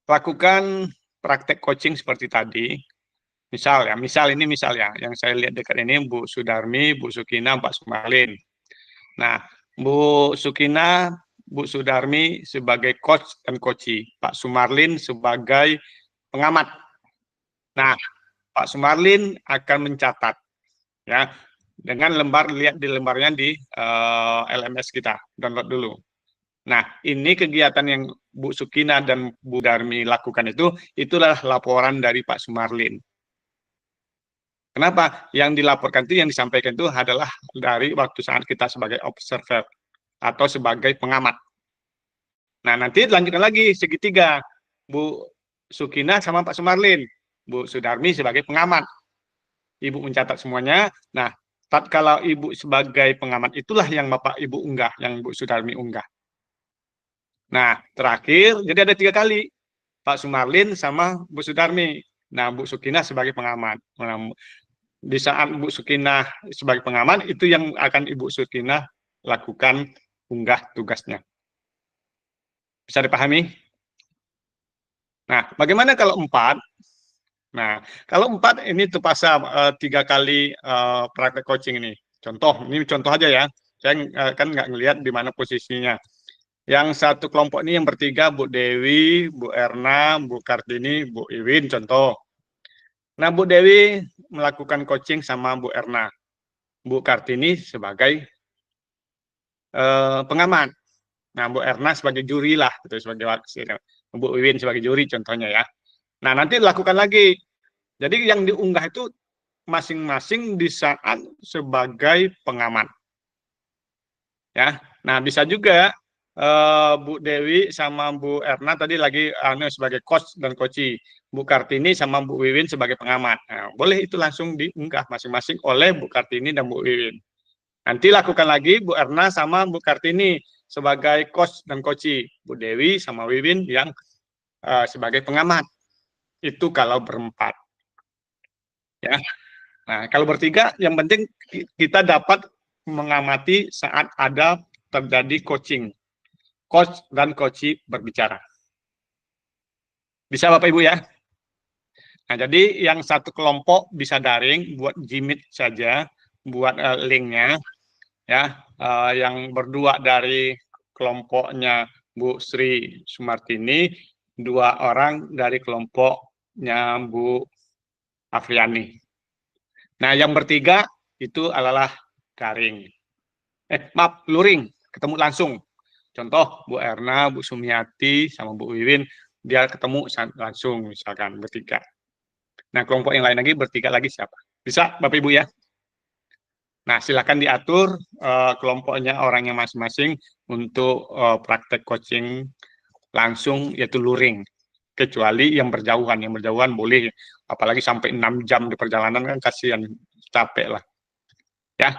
lakukan praktek coaching seperti tadi. Misal ya, yang saya lihat dekat ini Bu Sudarmi, Bu Sukina, Pak Sumarlin. Nah, Bu Sukina, Bu Sudarmi sebagai coach dan coachi, Pak Sumarlin sebagai pengamat. Nah, Pak Sumarlin akan mencatat, ya, dengan lembar, lihat di lembarnya di LMS kita, download dulu. Nah, ini kegiatan yang Bu Sukina dan Bu Darmi lakukan itulah laporan dari Pak Sumarlin. Kenapa? Yang dilaporkan itu, yang disampaikan itu adalah dari waktu saat kita sebagai observer atau sebagai pengamat. Nah, nanti lanjutkan lagi segitiga. Bu Sukina sama Pak Sumarlin. Bu Sudarmi sebagai pengamat. Ibu mencatat semuanya. Nah, tatkala Ibu sebagai pengamat itulah yang Bapak Ibu unggah, yang Bu Sudarmi unggah. Nah, terakhir, jadi ada 3 kali. Pak Sumarlin sama Bu Sudarmi. Nah, Bu Sukina sebagai pengamat. Nah, di saat Bu Sukina sebagai pengamat, itu yang akan Ibu Sukina lakukan unggah tugasnya. Bisa dipahami? Nah, bagaimana kalau 4? Nah, kalau 4 ini terpaksa 3 kali praktek coaching ini. Ini contoh aja ya. Saya kan nggak ngelihat di mana posisinya. Yang satu kelompok ini yang bertiga, Bu Dewi, Bu Erna, Bu Kartini, Bu Iwin, contoh. Nah, Bu Dewi melakukan coaching sama Bu Erna. Bu Kartini sebagai pengamat. Nah, Bu Erna sebagai juri lah, gitu, sebagai Bu Iwin sebagai juri contohnya ya. Nah, nanti lakukan lagi. Jadi yang diunggah itu masing-masing di saat sebagai pengamat. Ya. Nah, bisa juga Bu Dewi sama Bu Erna tadi lagi sebagai coach dan coachi. Bu Kartini sama Bu Wiwin sebagai pengamat. Nah, boleh itu langsung diunggah masing-masing oleh Bu Kartini dan Bu Wiwin. Nanti lakukan lagi Bu Erna sama Bu Kartini sebagai coach dan coachi. Bu Dewi sama Wiwin yang sebagai pengamat. Itu kalau berempat. Ya. Nah, kalau bertiga, yang penting kita dapat mengamati saat ada terjadi coaching. Coach dan coachi berbicara. Bisa Bapak Ibu ya? Nah, jadi yang satu kelompok bisa daring, buat Jimit saja, buat linknya. Ya, yang berdua dari kelompoknya Bu Sri Sumartini, 2 orang dari kelompoknya Bu Afriani. Nah, yang bertiga itu adalah daring. Maaf, luring, ketemu langsung. Contoh, Bu Erna, Bu Sumiati, sama Bu Wiwin, dia ketemu langsung, misalkan, bertiga. Nah, kelompok yang lain lagi, bertiga lagi siapa? Bisa, Bapak Ibu ya? Nah, silakan diatur kelompoknya orangnya masing-masing untuk praktek coaching langsung, yaitu luring. Kecuali yang berjauhan boleh, apalagi sampai 6 jam di perjalanan kan kasihan, capek lah. Ya.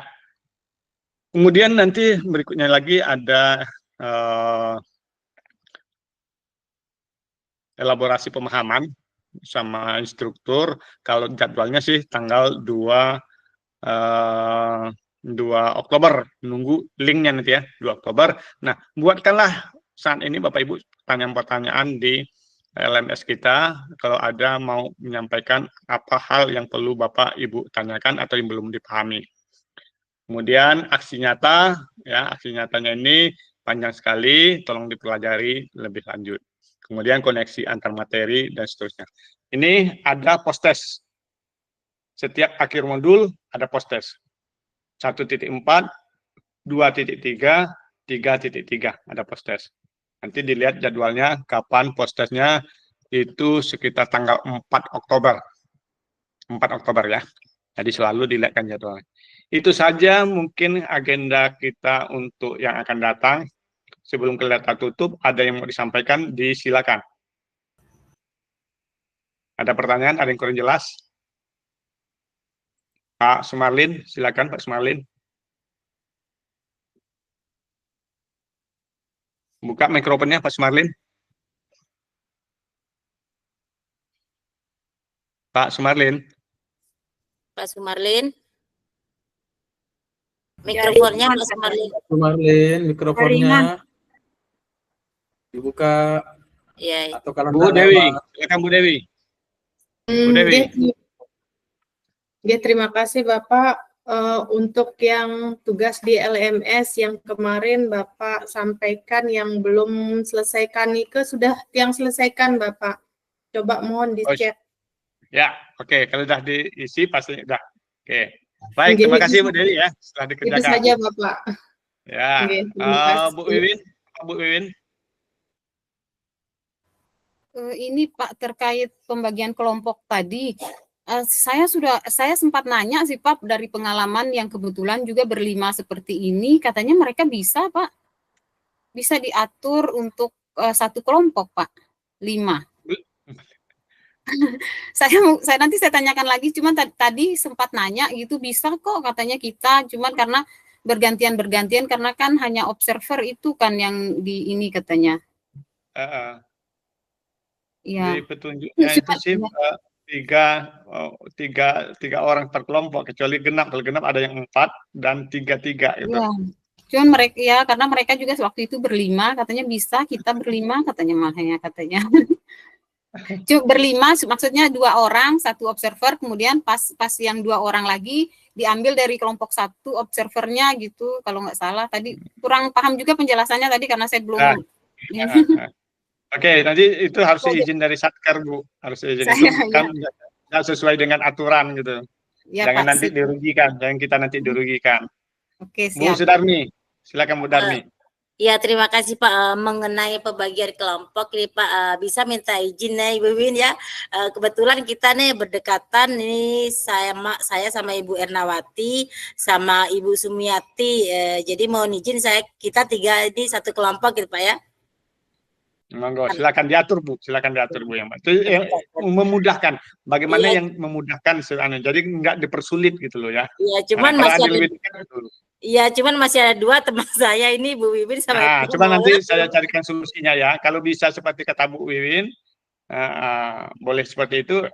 Kemudian nanti berikutnya lagi ada elaborasi pemahaman sama instruktur. Kalau jadwalnya sih tanggal 2 2 Oktober, menunggu linknya nanti ya, 2 Oktober. Nah, buatkanlah saat ini Bapak Ibu pertanyaan-pertanyaan di LMS kita, kalau ada mau menyampaikan apa hal yang perlu Bapak Ibu tanyakan atau yang belum dipahami. Kemudian aksi nyata, ya aksi nyatanya ini panjang sekali, tolong dipelajari lebih lanjut. Kemudian koneksi antar materi dan seterusnya. Ini ada post-test. Setiap akhir modul ada post-test. 1.4, 2.3, 3.3 ada post-test. Nanti dilihat jadwalnya kapan post-testnya, itu sekitar tanggal 4 Oktober. 4 Oktober ya. Jadi selalu dilihatkan jadwalnya. Itu saja mungkin agenda kita untuk yang akan datang. Sebelum kelihatan tutup, ada yang mau disampaikan, disilakan. Ada pertanyaan, ada yang kurang jelas? Pak Sumarlin, silakan Pak Sumarlin. Buka mikrofonnya Pak Sumarlin. Pak Sumarlin. Pak Sumarlin. Mikrofonnya Pak Sumarlin. Sumarlin, mikrofonnya dibuka. Ya. Atau kalau Bu Dewi, silakan Bu Dewi. Bu Dewi. Ya, terima kasih Bapak. Untuk yang tugas di LMS yang kemarin Bapak sampaikan yang belum selesaikan Nike, sudah yang selesaikan Bapak. Coba mohon dicek. Ya, oke. Kalau sudah diisi pasti sudah. Oke. Baik, terima kasih Bu Dewi ya. Setelah dikerjakan. Itu saja Bapak. Ya, terima kasih. Bu Wiwin. Bu Wiwin. Ini Pak terkait pembagian kelompok tadi, saya sempat nanya sih Pak dari pengalaman yang kebetulan juga berlima seperti ini, katanya mereka bisa Pak, bisa diatur untuk satu kelompok Pak, 5. saya nanti saya tanyakan lagi, cuman tadi sempat nanya gitu, bisa kok katanya kita, cuman karena bergantian karena kan hanya observer itu kan yang di ini katanya. Di petunjuknya itu sih tiga orang per kelompok, kecuali genap. Kalau genap ada yang 4 dan 3 gitu. Ya. Cuman mereka ya karena mereka juga waktu itu berlima, katanya bisa kita berlima katanya malahnya katanya. Cuma berlima maksudnya 2 orang, 1 observer, kemudian pas yang 2 orang lagi diambil dari kelompok 1 observernya gitu kalau nggak salah. Tadi kurang paham juga penjelasannya tadi karena saya belum. Oke, nanti itu harus izin dari Satker Bu, harus izin itu kan nggak sesuai dengan aturan gitu. Ya, jangan Pak, nanti dirugikan, jangan kita nanti dirugikan. Oke, siap. Bu Sudarmi, silakan Bu Darmi. Ya, terima kasih Pak. Mengenai pembagian kelompok nih Pak, bisa minta izin nih Ibu Win ya. Kebetulan kita nih berdekatan nih saya sama Ibu Ernawati sama Ibu Sumiati. Jadi mohon izin kita 3 di satu kelompok gitu Pak ya. Monggo, silakan diatur Bu, yang itu yang memudahkan. Bagaimana yang memudahkan sebenarnya. Jadi nggak dipersulit gitu loh ya. Iya, cuman masih ada 2 teman saya ini Bu Wiwin sama coba nanti saya carikan solusinya ya. Kalau bisa seperti kata Bu Wiwin, boleh seperti itu,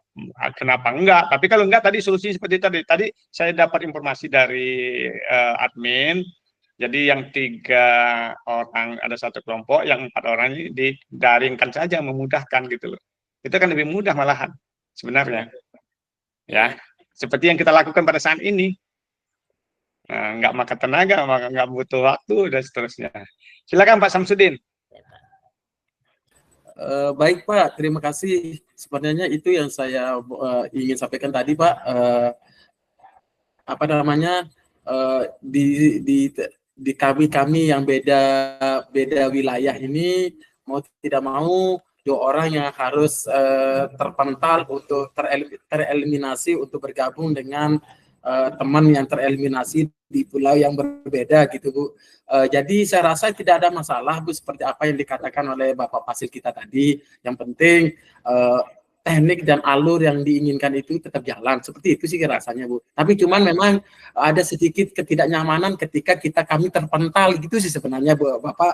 kenapa enggak? Tapi kalau enggak tadi solusi seperti tadi saya dapat informasi dari admin. Jadi yang 3 orang ada 1 kelompok, yang 4 orang ini didaringkan saja, memudahkan gitu loh. Itu kan lebih mudah malahan sebenarnya. Ya, seperti yang kita lakukan pada saat ini. Nggak makan tenaga, nggak butuh waktu dan seterusnya. Silakan Pak Samsudin. Baik Pak, terima kasih. Sebenarnya itu yang saya ingin sampaikan tadi Pak. Di kami yang beda wilayah ini mau tidak mau 2 orang yang harus terpental untuk tereliminasi untuk bergabung dengan teman yang tereliminasi di pulau yang berbeda gitu Bu. Jadi saya rasa tidak ada masalah Bu seperti apa yang dikatakan oleh Bapak Fasil kita tadi. Yang penting teknik dan alur yang diinginkan itu tetap jalan. Seperti itu sih rasanya Bu. Tapi cuman memang ada sedikit ketidaknyamanan ketika kami terpental gitu sih sebenarnya Bu Bapak.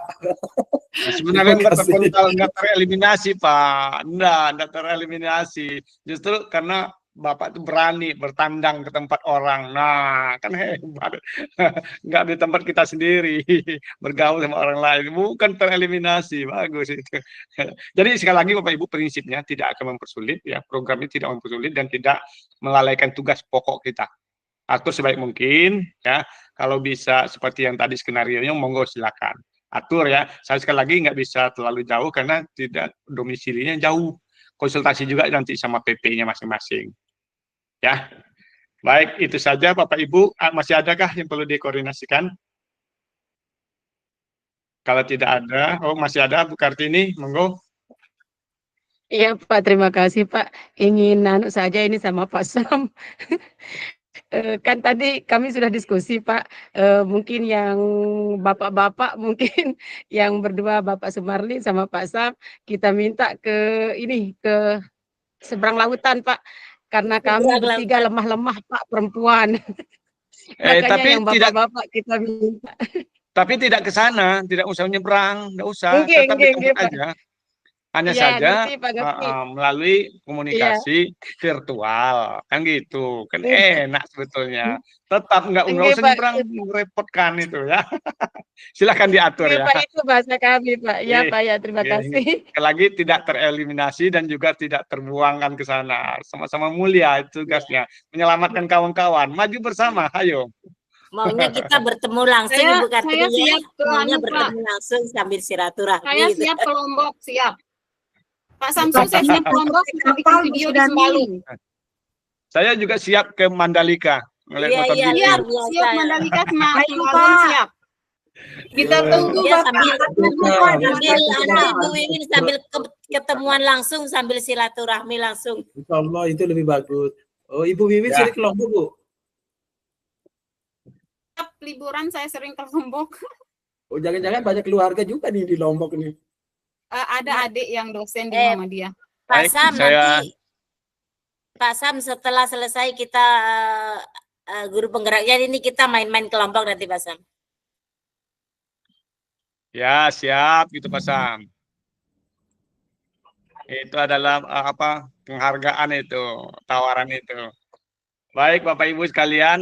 Sebenarnya nggak terpental, nggak tereliminasi Pak. Nggak tereliminasi. Justru karena Bapak itu berani bertandang ke tempat orang. Nah, kan hebat. Nggak di tempat kita sendiri, bergaul sama orang lain. Bukan tereliminasi, bagus itu. Jadi sekali lagi Bapak Ibu, prinsipnya tidak akan mempersulit, ya, program ini tidak mempersulit dan tidak melalaikan tugas pokok kita. Atur sebaik mungkin, ya. Kalau bisa seperti yang tadi skenario-nya, monggo silakan. Atur ya. Saya sekali lagi nggak bisa terlalu jauh karena tidak domisilinya jauh. Konsultasi juga nanti sama PP-nya masing-masing. Ya. Baik, itu saja Bapak Ibu. Masih adakah yang perlu dikoordinasikan? Kalau tidak ada, oh masih ada Bu Kartini, monggo. Iya Pak, terima kasih Pak. Ingin saja ini sama Pak Sam. Kan tadi kami sudah diskusi Pak, mungkin yang bapak-bapak mungkin yang berdua Bapak Sumarli sama Pak Sam, kita minta ke ini, ke seberang lautan Pak, karena kami bertiga lemah-lemah Pak, perempuan. Makanya Tapi yang bapak-bapak kita minta. Tapi tidak ke sana, tidak usah nyebrang, tidak usah, tetap di tempat aja. Hanya Ya, saja ngerti, Pak, ngerti. melalui komunikasi virtual, kan gitu, kan enak sebetulnya. Tetap nggak usah nyebrang, merepotkan itu ya. Silakan diatur ya. Pak, itu bahasa kami Pak. Ya Pak, ya terima kasih. Sekali lagi tidak tereliminasi dan juga tidak terbuangkan ke sana. Sama-sama mulia tugasnya, menyelamatkan kawan-kawan. Maju bersama, ayo. Maunya kita bertemu langsung Ibu Kartini. Saya siap ke maunya bertemu langsung sambil silaturahmi. Saya siap ke Lombok, siap. Pak Samsul, saya siap ke Lombok, kita bikin video di Sembalun. Saya juga siap ke Mandalika. Iya, siap Mandalika Sembalun, siap. Kita tunggu ya, sambil Ibu Wiwin sambil ketemuan langsung sambil silaturahmi langsung. Insya Allah itu lebih bagus. Oh, Ibu Wiwin sering ke Lombok, Bu? Liburan saya sering ke Lombok. Oh, jangan-jangan banyak keluarga juga nih di Lombok nih. Ada adik yang dosen di Muhammadiyah. Pak Sam, nanti Pak Sam setelah selesai kita guru penggeraknya ini kita main-main ke Lombok nanti Pak Sam. Ya, siap gitu Pak Sam. Itu adalah penghargaan itu, tawaran itu. Baik Bapak Ibu sekalian,